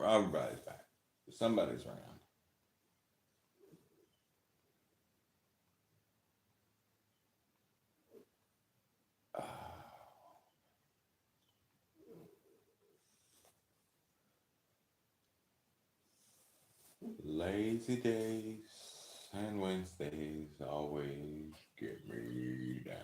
Everybody's back. Somebody's around. Lazy days and Wednesdays always get me down.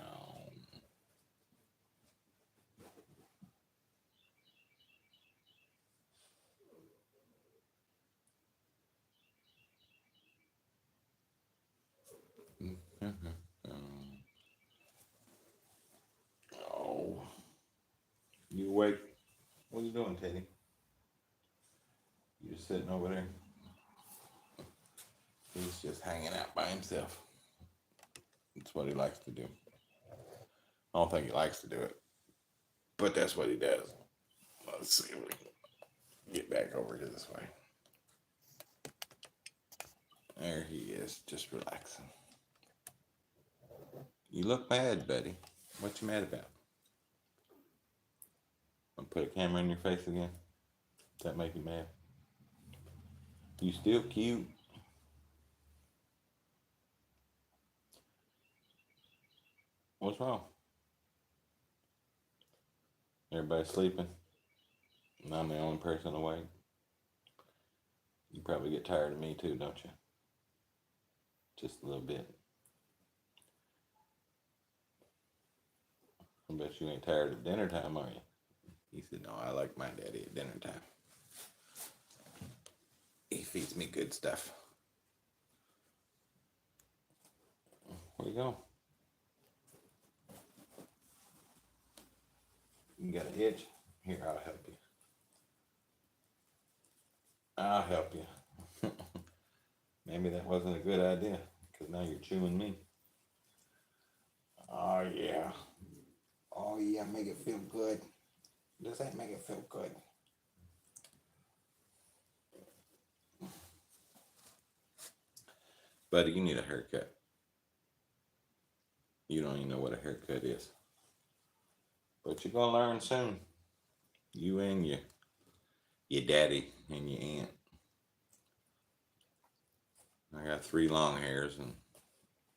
Oh, you awake? What are you doing, Teddy? You just sitting over there? He's just hanging out by himself. That's what he likes to do. I don't think he likes to do it, but that's what he does. Let's see if we can get back over to this way. There he is, just relaxing. You look mad, buddy. What you mad about? I'm gonna put a camera in your face again? Does that make you mad? You still cute. What's wrong? Everybody sleeping? And I'm the only person awake. You probably get tired of me too, don't you? Just a little bit. I bet you ain't tired of dinner time, are you? He said, "No, I like my daddy at dinner time. He feeds me good stuff." Where you go? You got an itch? Here, I'll help you. I'll help you. Maybe that wasn't a good idea, because now you're chewing me. Oh, yeah. Oh, yeah, make it feel good. Does that make it feel good? Buddy, you need a haircut. You don't even know what a haircut is. But you're going to learn soon. You and your daddy and your aunt. I got 3 long hairs, and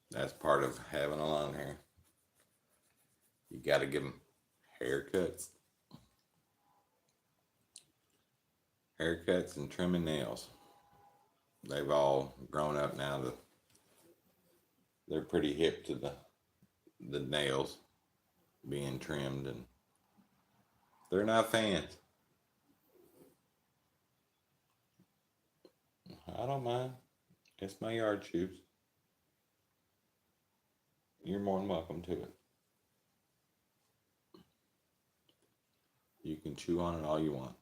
that's part of having a long hair. You got to give them haircuts. Haircuts and trimming nails. They've all grown up now. They're pretty hip to the nails being trimmed, and they're not fans. I don't mind. It's my yard shoes. You're more than welcome to it. You can chew on it all you want.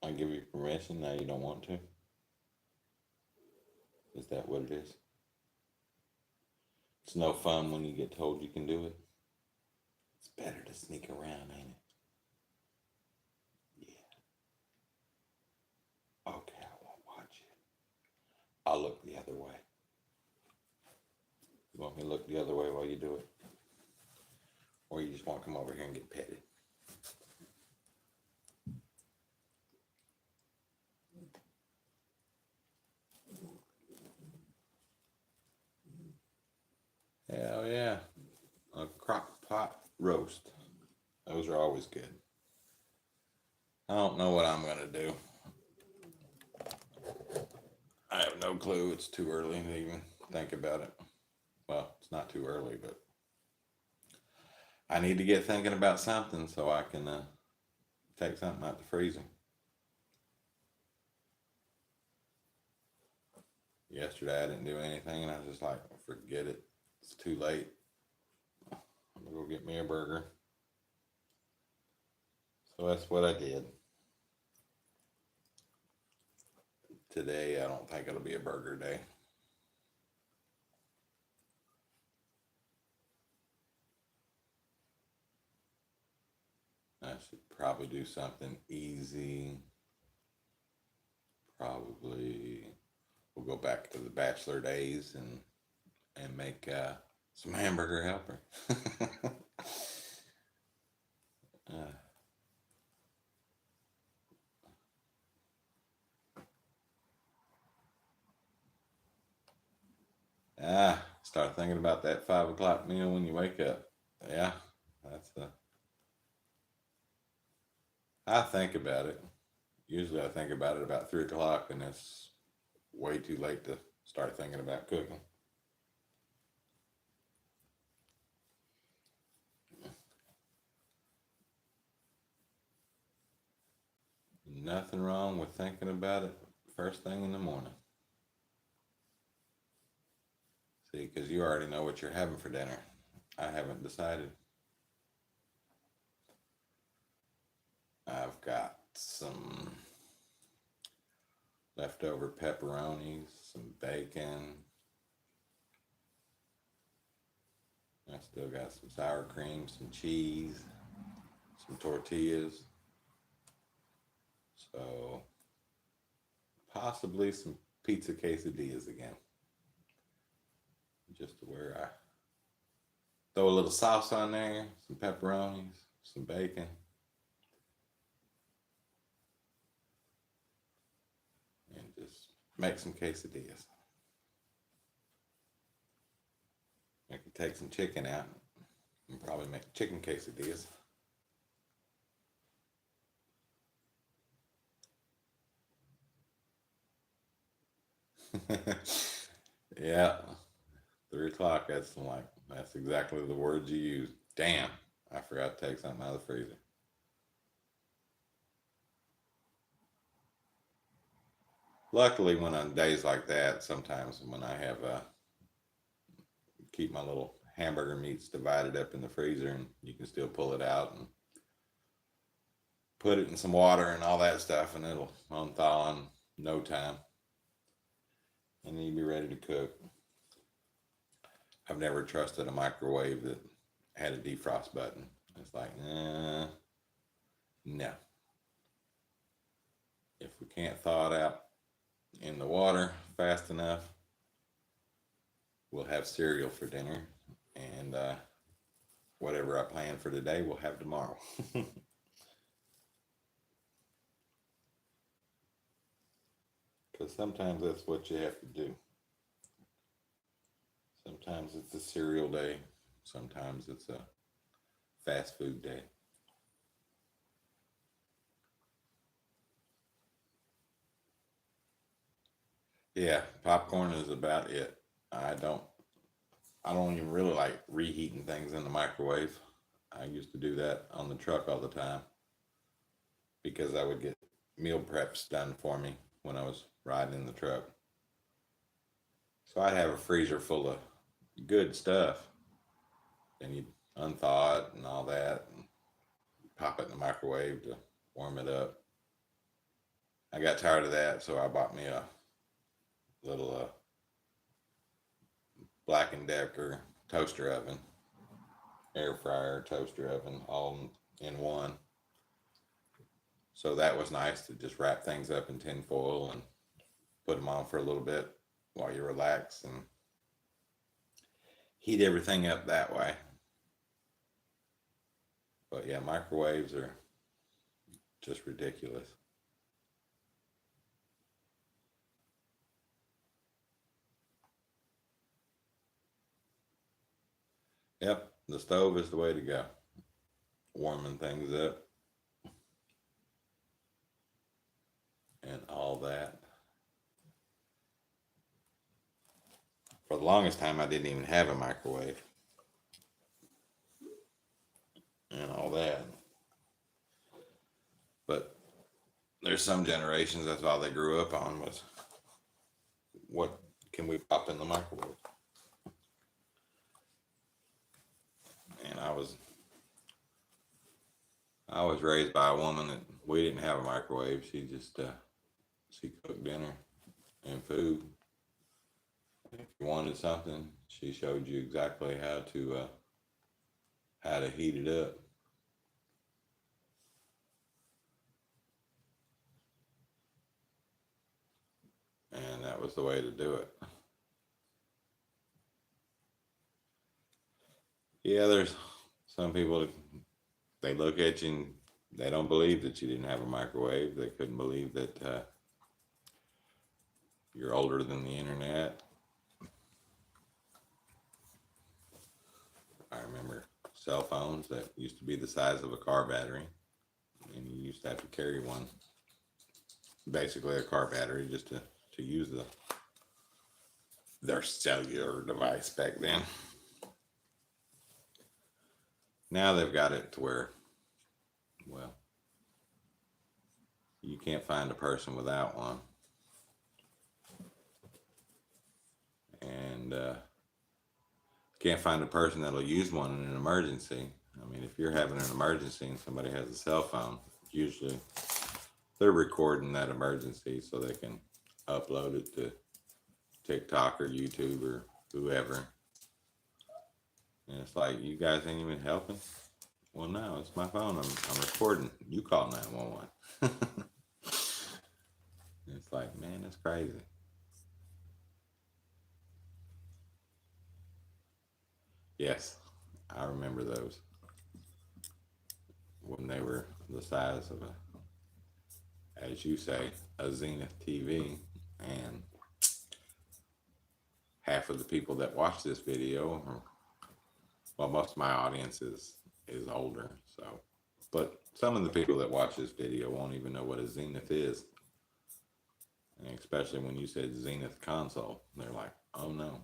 I give you permission, now you don't want to. Is that what it is? It's no fun when you get told you can do it. It's better to sneak around, ain't it? Yeah. Okay, I won't watch it. I'll look the other way. You want me to look the other way while you do it? Or you just want to come over here and get petted? are always good. I don't know what I'm gonna do. I have no clue. It's too early to even think about it. Well, it's not too early, but I need to get thinking about something so I can take something out the freezer. Yesterday I didn't do anything and I was just like, forget it. It's too late. I'm gonna go get me a burger. So that's what I did. Today I don't think it'll be a burger day. I should probably do something easy. Probably we'll go back to the bachelor days and make some hamburger helper. uh, Start thinking about that 5 o'clock meal when you wake up. Yeah, that's I think about it. Usually I think about it about 3 o'clock, and it's way too late to start thinking about cooking. Nothing wrong with thinking about it first thing in the morning. See, because you already know what you're having for dinner. I haven't decided. I've got some leftover pepperonis, some bacon. I still got some sour cream, some cheese, some tortillas. So possibly some pizza quesadillas again. Just to where I throw a little sauce on there, some pepperonis, some bacon, and just make some quesadillas. I can take some chicken out and probably make chicken quesadillas. Yeah, 3 o'clock. That's exactly the words you use. Damn, I forgot to take something out of the freezer. Luckily, when on days like that, sometimes when I have keep my little hamburger meats divided up in the freezer, and you can still pull it out and put it in some water and all that stuff, and it'll unthaw in no time, and then you'll be ready to cook. I've never trusted a microwave that had a defrost button. It's like, no. If we can't thaw it out in the water fast enough, we'll have cereal for dinner, and whatever I plan for today, we'll have tomorrow. Because sometimes that's what you have to do. Sometimes it's a cereal day, sometimes it's a fast food day. Yeah, popcorn is about it. I don't I don't even really like reheating things in the microwave. I used to do that on the truck all the time because I would get meal preps done for me when I was riding in the truck. So I'd have a freezer full of good stuff. Then you unthaw it and all that and pop it in the microwave to warm it up. I got tired of that, so I bought me a little Black and Decker toaster oven, air fryer, toaster oven, all in one. So that was nice to just wrap things up in tin foil and put them on for a little bit while you relax and heat everything up that way. But yeah, microwaves are just ridiculous. Yep, the stove is the way to go. warming things up and all that. For the longest time, I didn't even have a microwave and all that. But there's some generations that's all they grew up on was what can we pop in the microwave. And I was raised by a woman that we didn't have a microwave. She just she cooked dinner and food. If you wanted something, she showed you exactly how to heat it up. And that was the way to do it. Yeah, there's some people that they look at you and they don't believe that you didn't have a microwave. They couldn't believe that you're older than the internet. I remember cell phones that used to be the size of a car battery, and you used to have to carry one, basically a car battery, just to use their cellular device back then. Now they've got it to where, well, you can't find a person without one. And can't find a person that'll use one in an emergency. I mean, if you're having an emergency and somebody has a cell phone, usually they're recording that emergency so they can upload it to TikTok or YouTube or whoever. And it's like, you guys ain't even helping? Well, no, it's my phone. I'm recording. You call 911. It's like, man, that's crazy. Yes, I remember those when they were the size of as you say, a Zenith TV. And half of the people that watch this video, well, most of my audience is older. So, but some of the people that watch this video won't even know what a Zenith is. And especially when you said Zenith console, they're like, oh no.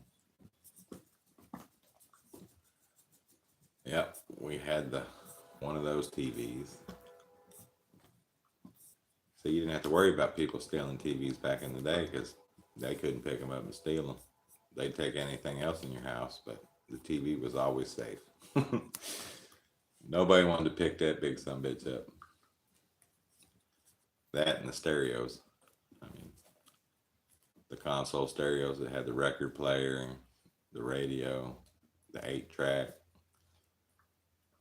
Yep, we had one of those TVs. So you didn't have to worry about people stealing TVs back in the day because they couldn't pick them up and steal them. They'd take anything else in your house, but the TV was always safe. Nobody wanted to pick that big sumbitch up. That and the stereos. I mean, the console stereos that had the record player, the radio, the 8-track,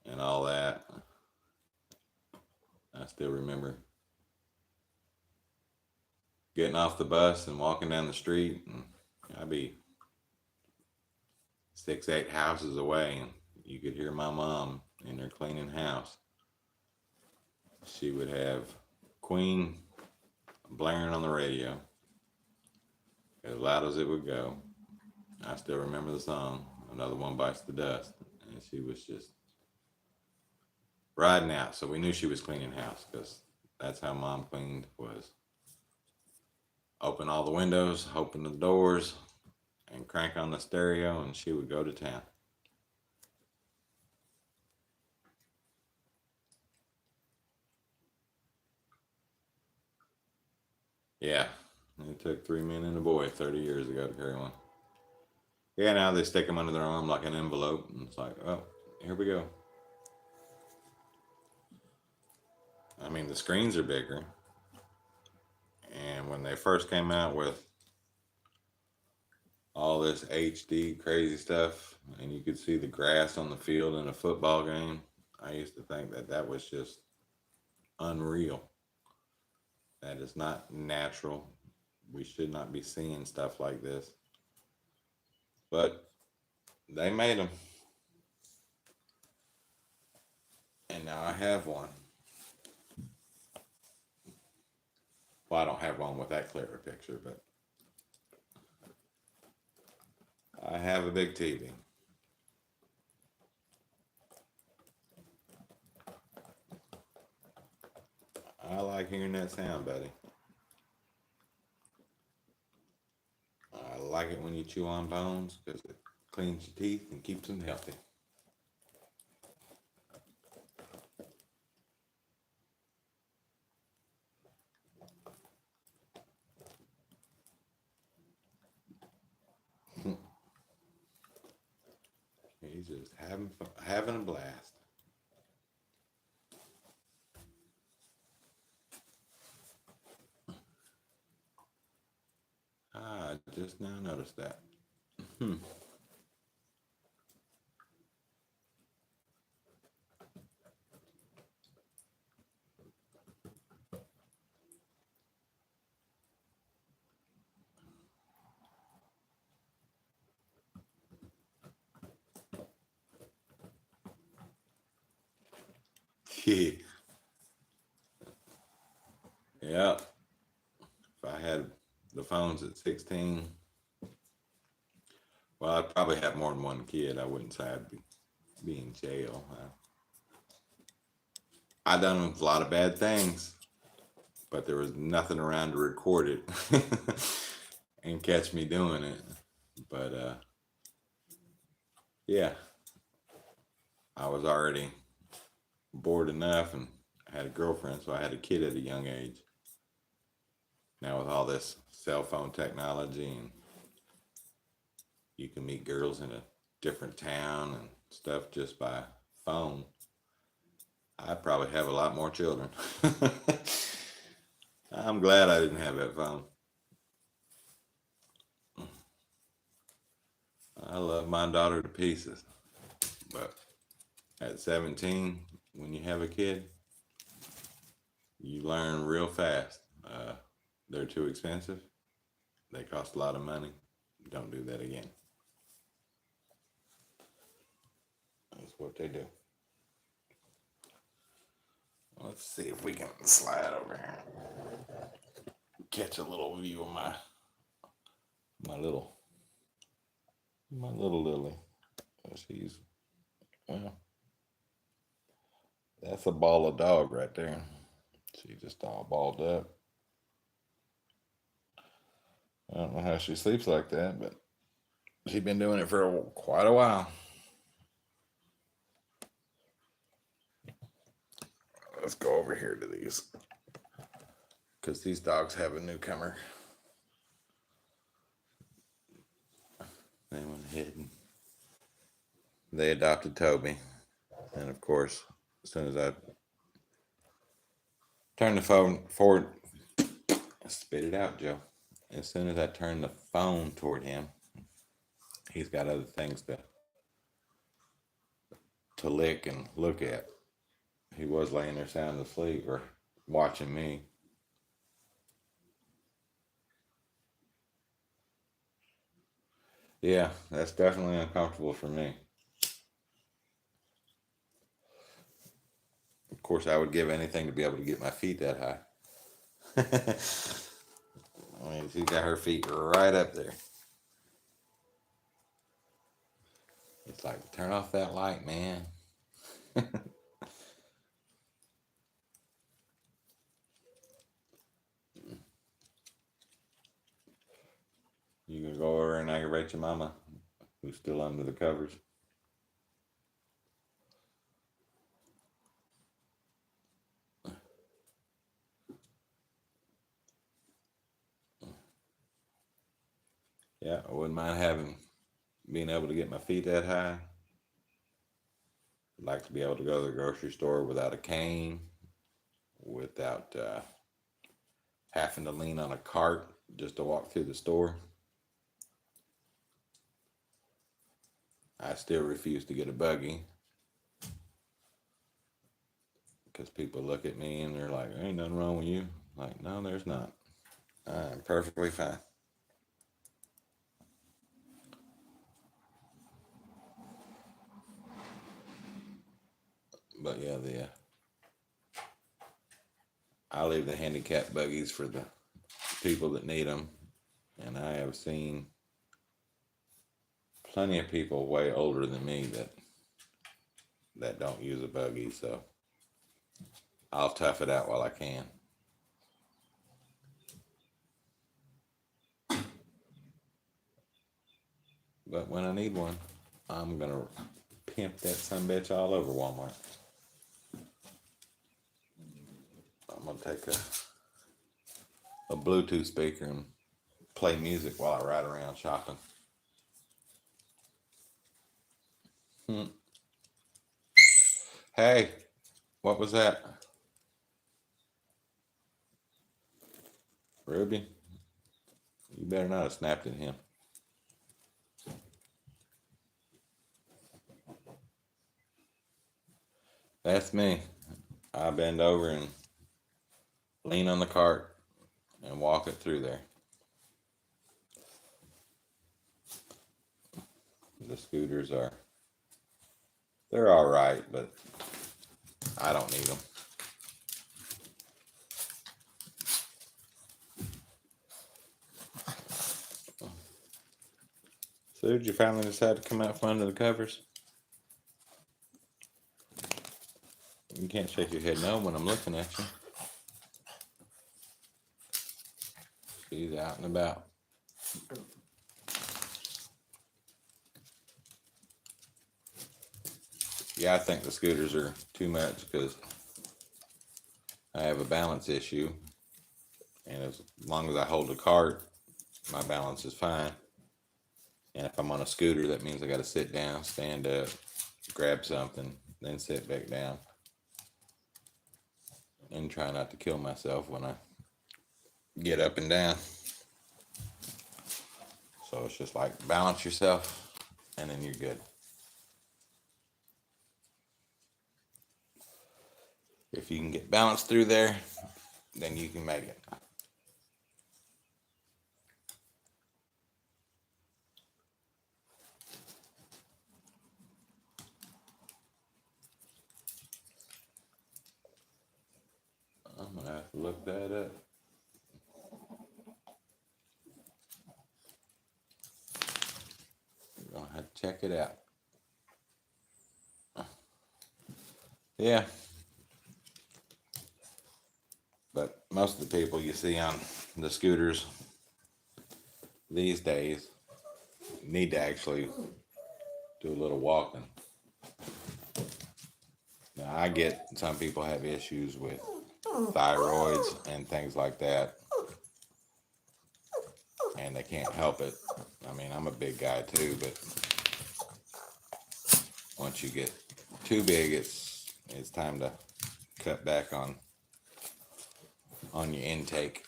and all that. I still remember getting off the bus and walking down the street, and I'd be 6-8 houses away, and you could hear my mom in there cleaning house. She would have Queen blaring on the radio as loud as it would go. I still remember the song, Another One Bites the Dust, and she was just riding out. So we knew she was cleaning house because that's how mom cleaned, was open all the windows, open the doors, and crank on the stereo, and she would go to town. Yeah, it took 3 men and a boy 30 years ago to carry one. Yeah, now they stick them under their arm like an envelope, and it's like, oh, here we go. I mean, the screens are bigger. And when they first came out with all this HD crazy stuff, and you could see the grass on the field in a football game, I used to think that was just unreal. That is not natural. We should not be seeing stuff like this. But they made them. And now I have one. Well, I don't have one with that clear a picture, but I have a big TV. like hearing that sound, buddy. I like it when you chew on bones because it cleans your teeth and keeps them healthy. He's just having a blast. I just now noticed that. Yeah. Yeah. If I had the phones at 16, well, I'd probably have more than one kid. I wouldn't say be in jail. I done a lot of bad things, but there was nothing around to record it and catch me doing it. But yeah, I was already bored enough and had a girlfriend, so I had a kid at a young age. Now with all this cell phone technology and you can meet girls in a different town and stuff just by phone, I probably have a lot more children. I'm glad I didn't have that phone. I love my daughter to pieces, but at 17, when you have a kid, you learn real fast. They're too expensive. They cost a lot of money. Don't do that again. That's what they do. Let's see if we can slide over here. Catch a little view of my little Lily. She's, well, that's a ball of dog right there. She's just all balled up. I don't know how she sleeps like that, but she's been doing it for quite a while. Let's go over here to these because these dogs have a newcomer. They went ahead and they adopted Toby. And of course, as soon as I turned the phone forward, spit it out, Joe. As soon as I turned the phone toward him, he's got other things to lick and look at. He was laying there sound asleep or watching me. Yeah, that's definitely uncomfortable for me. Of course, I would give anything to be able to get my feet that high. I mean, she's got her feet right up there. It's like, turn off that light, man. You can go over and aggravate your mama, who's still under the covers. Yeah, I wouldn't mind being able to get my feet that high. I'd like to be able to go to the grocery store without a cane, without having to lean on a cart just to walk through the store. I still refuse to get a buggy because people look at me and they're like, ain't nothing wrong with you. Like, no, there's not. I'm perfectly fine. But yeah, I leave the handicap buggies for the people that need them, and I have seen plenty of people way older than me that don't use a buggy. So I'll tough it out while I can. But when I need one, I'm gonna pimp that sumbitch all over Walmart. I'm gonna take a Bluetooth speaker and play music while I ride around shopping. Hey, what was that? Ruby? You better not have snapped at him. That's me. I bend over and lean on the cart and walk it through there. The scooters they're all right, but I don't need them. So did you finally decide to come out from under the covers? You can't shake your head no when I'm looking at you. She's out and about. Yeah, I think the scooters are too much because I have a balance issue. And as long as I hold the cart, my balance is fine. And if I'm on a scooter, that means I got to sit down, stand up, grab something, then sit back down. And try not to kill myself when I get up and down. So it's just like balance yourself and then you're good. If you can get balanced through there, then you can make it. I'm gonna have to look that up. I'm gonna have to check it out. Yeah. But most of the people you see on the scooters these days need to actually do a little walking. Now, I get some people have issues with thyroids and things like that, and they can't help it. I mean, I'm a big guy too, but once you get too big, it's time to cut back on your intake.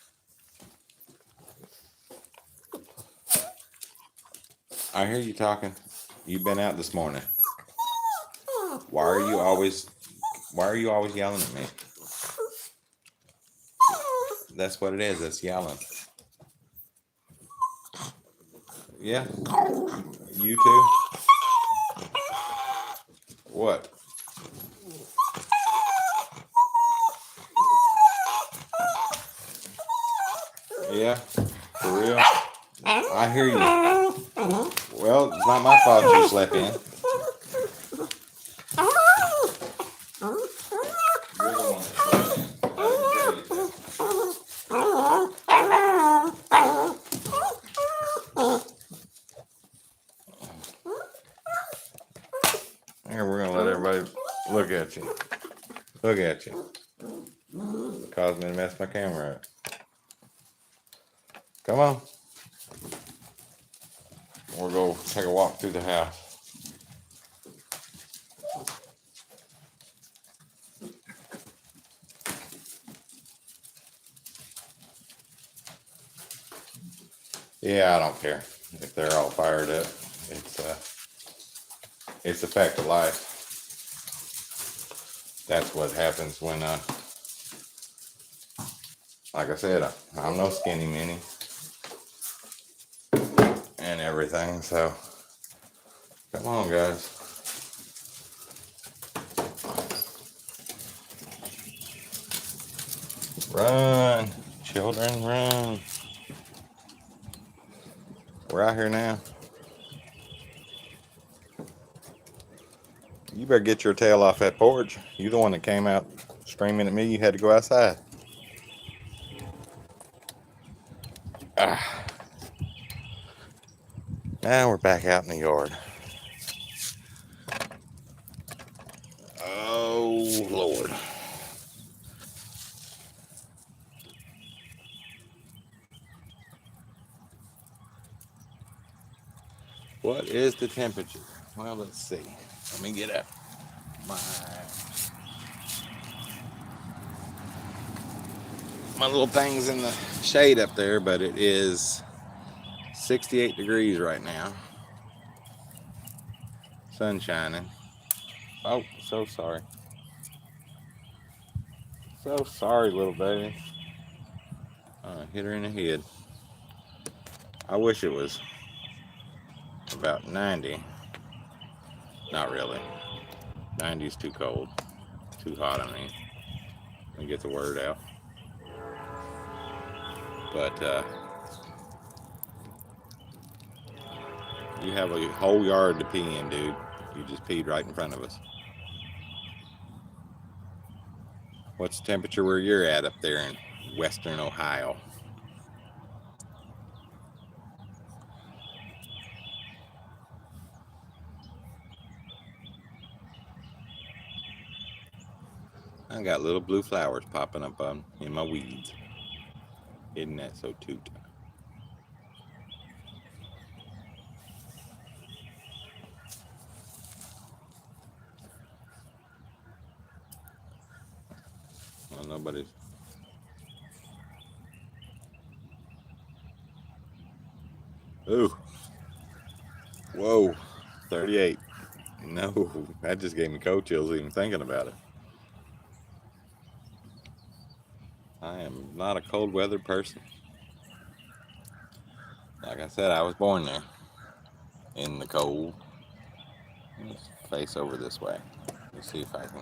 I hear you talking. You've been out this morning. Why are you always yelling at me? That's what it is. That's yelling. Yeah. You too. What? Yeah. For real. I hear you. Well, it's not my fault you slept in. You're the one that slept in. Here, we're gonna let everybody look at you. Look at you. Causing me to mess my camera up. Come on. We'll go take a walk through the house. Yeah, I don't care if they're all fired up. It's a fact of life. That's what happens when, like I said, I'm no skinny mini and everything. So, come on, guys. Run, children, run. We're out here now. You better get your tail off that porch. You the one that came out screaming at me. You had to go outside. Now we're back out in the yard. Oh, Lord. What is the temperature? Well, let's see. Let me get up my little things in the shade up there, but it is 68 degrees right now. Sun shining. Oh, so sorry. So sorry, little baby. Hit her in the head. I wish it was about 90. Not really. 90's too cold. Too hot, I mean. Let me get the word out. But you have a whole yard to pee in, dude. You just peed right in front of us. What's the temperature where you're at up there in western Ohio? I got little blue flowers popping up in my weeds. Isn't that so toot? Well, nobody's. Ooh. Whoa. 38. No, that just gave me cold chills even thinking about it. I am not a cold weather person. Like I said, I was born there in the cold. Let's face over this way. Let me see if I can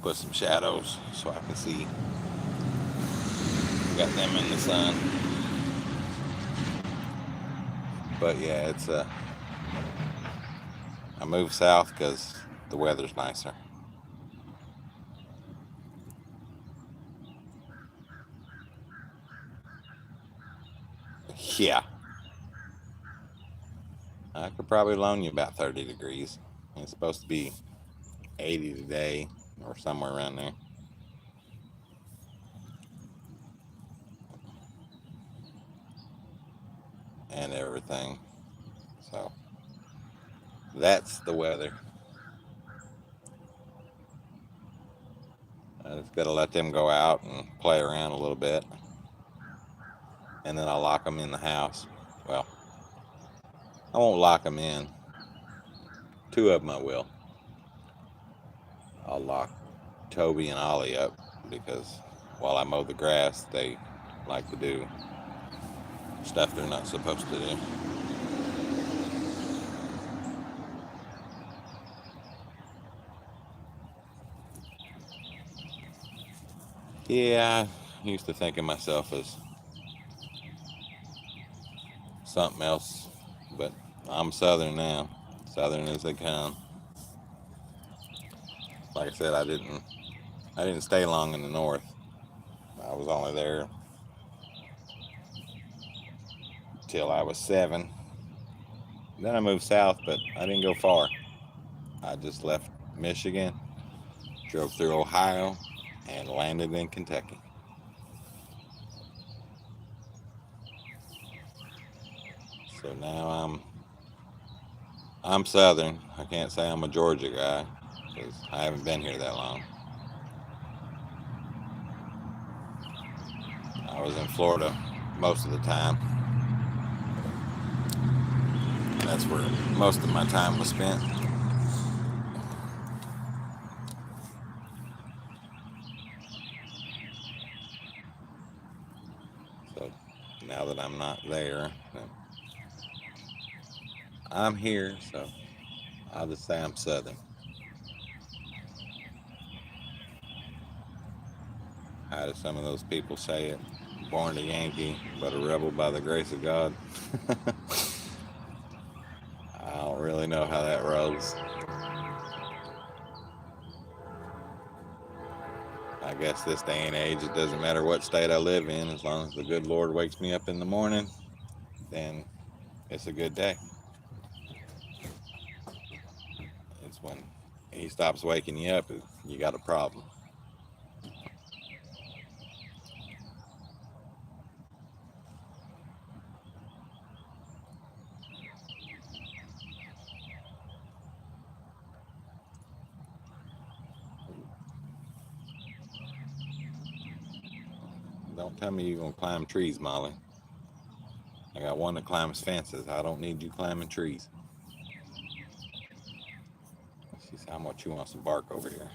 put some shadows so I can see. Got them in the sun. But yeah, it's I moved south because the weather's nicer. Yeah. I could probably loan you about 30 degrees. It's supposed to be 80 today or somewhere around there. And everything. So that's the weather. I just gotta let them go out and play around a little bit. And then I'll lock them in the house. Well, I won't lock them in. 2 of them I will. I'll lock Toby and Ollie up because while I mow the grass, they like to do stuff they're not supposed to do. Yeah, I used to think of myself as something else, but I'm Southern now. Southern as they come. Like I said, I didn't stay long in the north. I was only there till I was 7. Then I moved south, but I didn't go far. I just left Michigan, drove through Ohio, and landed in Kentucky. So now I'm Southern. I can't say I'm a Georgia guy because I haven't been here that long. I was in Florida most of the time. That's where most of my time was spent. So now that I'm not there, I'm here, so I'll just say I'm Southern. How do some of those people say it? Born a Yankee, but a rebel by the grace of God. I don't really know how that rolls. I guess this day and age, it doesn't matter what state I live in, as long as the good Lord wakes me up in the morning, then it's a good day. When he stops waking you up, you got a problem. Don't tell me you're going to climb trees, Molly. I got one that climbs fences. I don't need you climbing trees. She's how much you want some bark over here.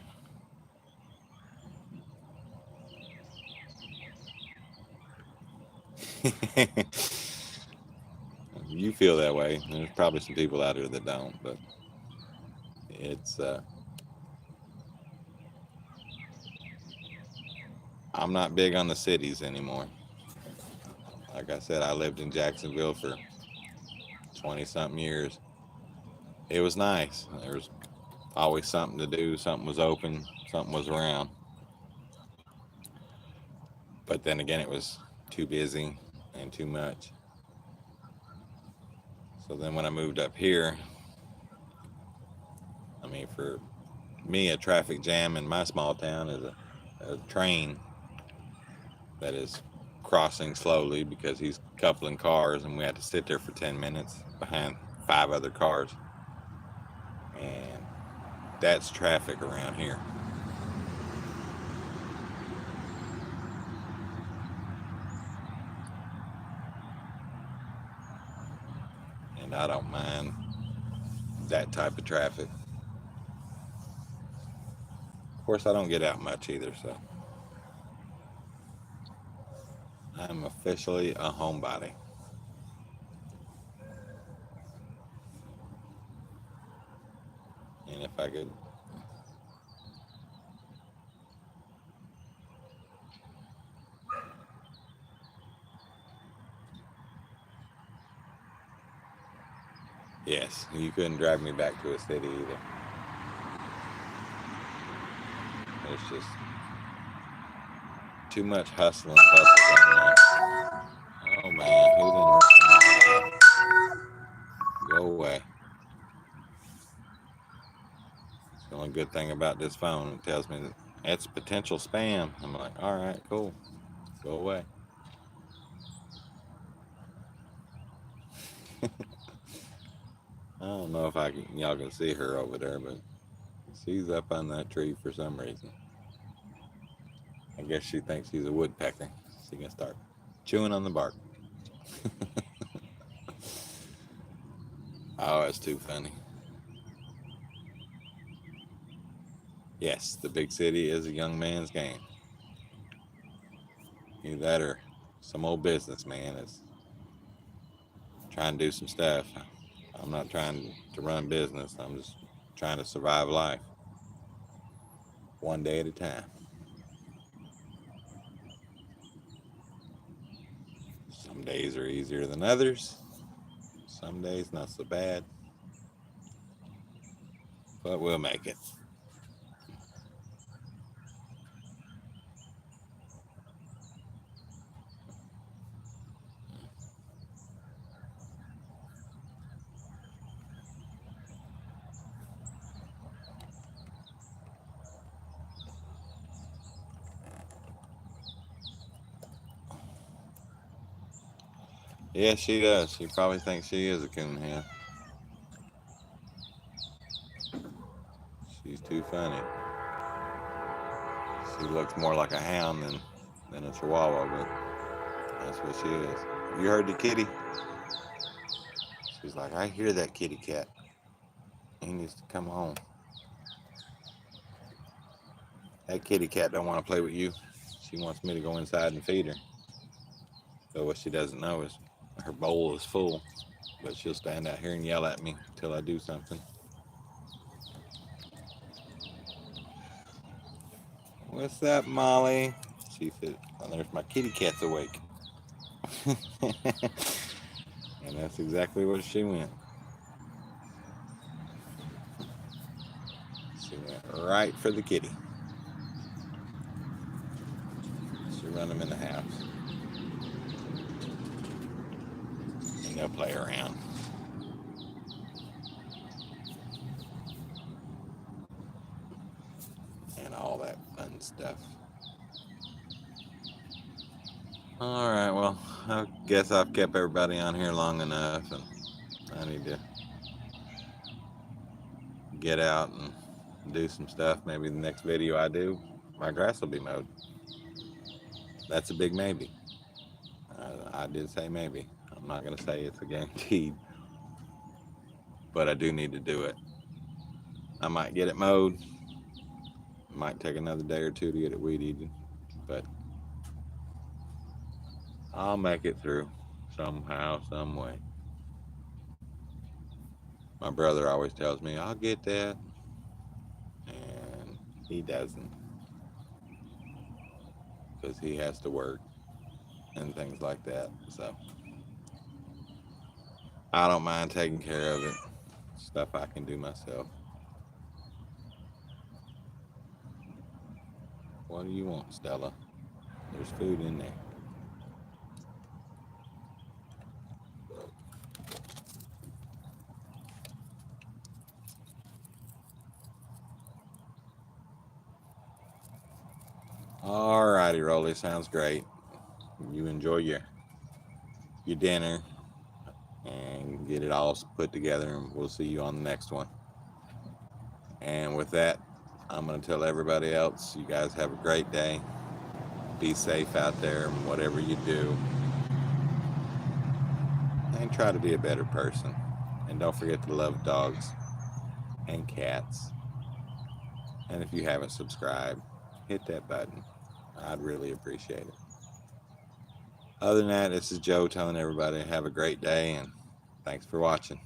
You feel that way. There's probably some people out here that don't, but it's I'm not big on the cities anymore. Like I said, I lived in Jacksonville for 20 something years. It was nice. There was always something to do, something was open, something was around. But then again, it was too busy and too much. So then when I moved up here, I mean, for me, a traffic jam in my small town is a train that is crossing slowly because he's coupling cars, and we had to sit there for 10 minutes behind 5 other cars. And that's traffic around here. And I don't mind that type of traffic. Of course, I don't get out much either, so I'm officially a homebody. And if I could yes, you couldn't drive me back to a city either. It's just too much hustle and bustle going on. Oh man, who didn't go away? It's the only good thing about this phone. It tells me that it's potential spam. I'm like, all right, cool, go away. I don't know if y'all can see her over there, but she's up on that tree for some reason. I guess she thinks she's a woodpecker. She can start chewing on the bark. Oh, it's too funny. Yes, the big city is a young man's game. Either that or some old businessman is trying to do some stuff. I'm not trying to run business. I'm just trying to survive life one day at a time. Some days are easier than others. Some days not so bad. But we'll make it. Yeah, she does. She probably thinks she is a coon hen. She's too funny. She looks more like a hound than a chihuahua, but that's what she is. You heard the kitty? She's like, I hear that kitty cat. He needs to come home. That kitty cat don't want to play with you. She wants me to go inside and feed her. So what she doesn't know is her bowl is full, but she'll stand out here and yell at me until I do something. What's up, Molly? She said, oh, there's my kitty cat's awake. And that's exactly what she went. She went right for the kitty. She run them in the house. And they'll play around. and stuff. All right, well, I guess I've kept everybody on here long enough, and I need to get out and do some stuff. Maybe the next video I do, my grass will be mowed. That's a big maybe. I did say maybe. I'm not going to say it's a guaranteed, but I do need to do it. I might get it mowed. It might take another day or two to get it weed eaten, but I'll make it through somehow, some way. My brother always tells me, I'll get that, and he doesn't, because he has to work and things like that. So I don't mind taking care of it. Stuff I can do myself. What do you want, Stella? There's food in there. Alrighty, Rolly, sounds great. You enjoy your dinner and get it all put together, and we'll see you on the next one. And with that, I'm going to tell everybody else, you guys have a great day. Be safe out there, whatever you do. And try to be a better person. And don't forget to love dogs and cats. And if you haven't subscribed, hit that button. I'd really appreciate it. Other than that, this is Joe telling everybody have a great day, and thanks for watching.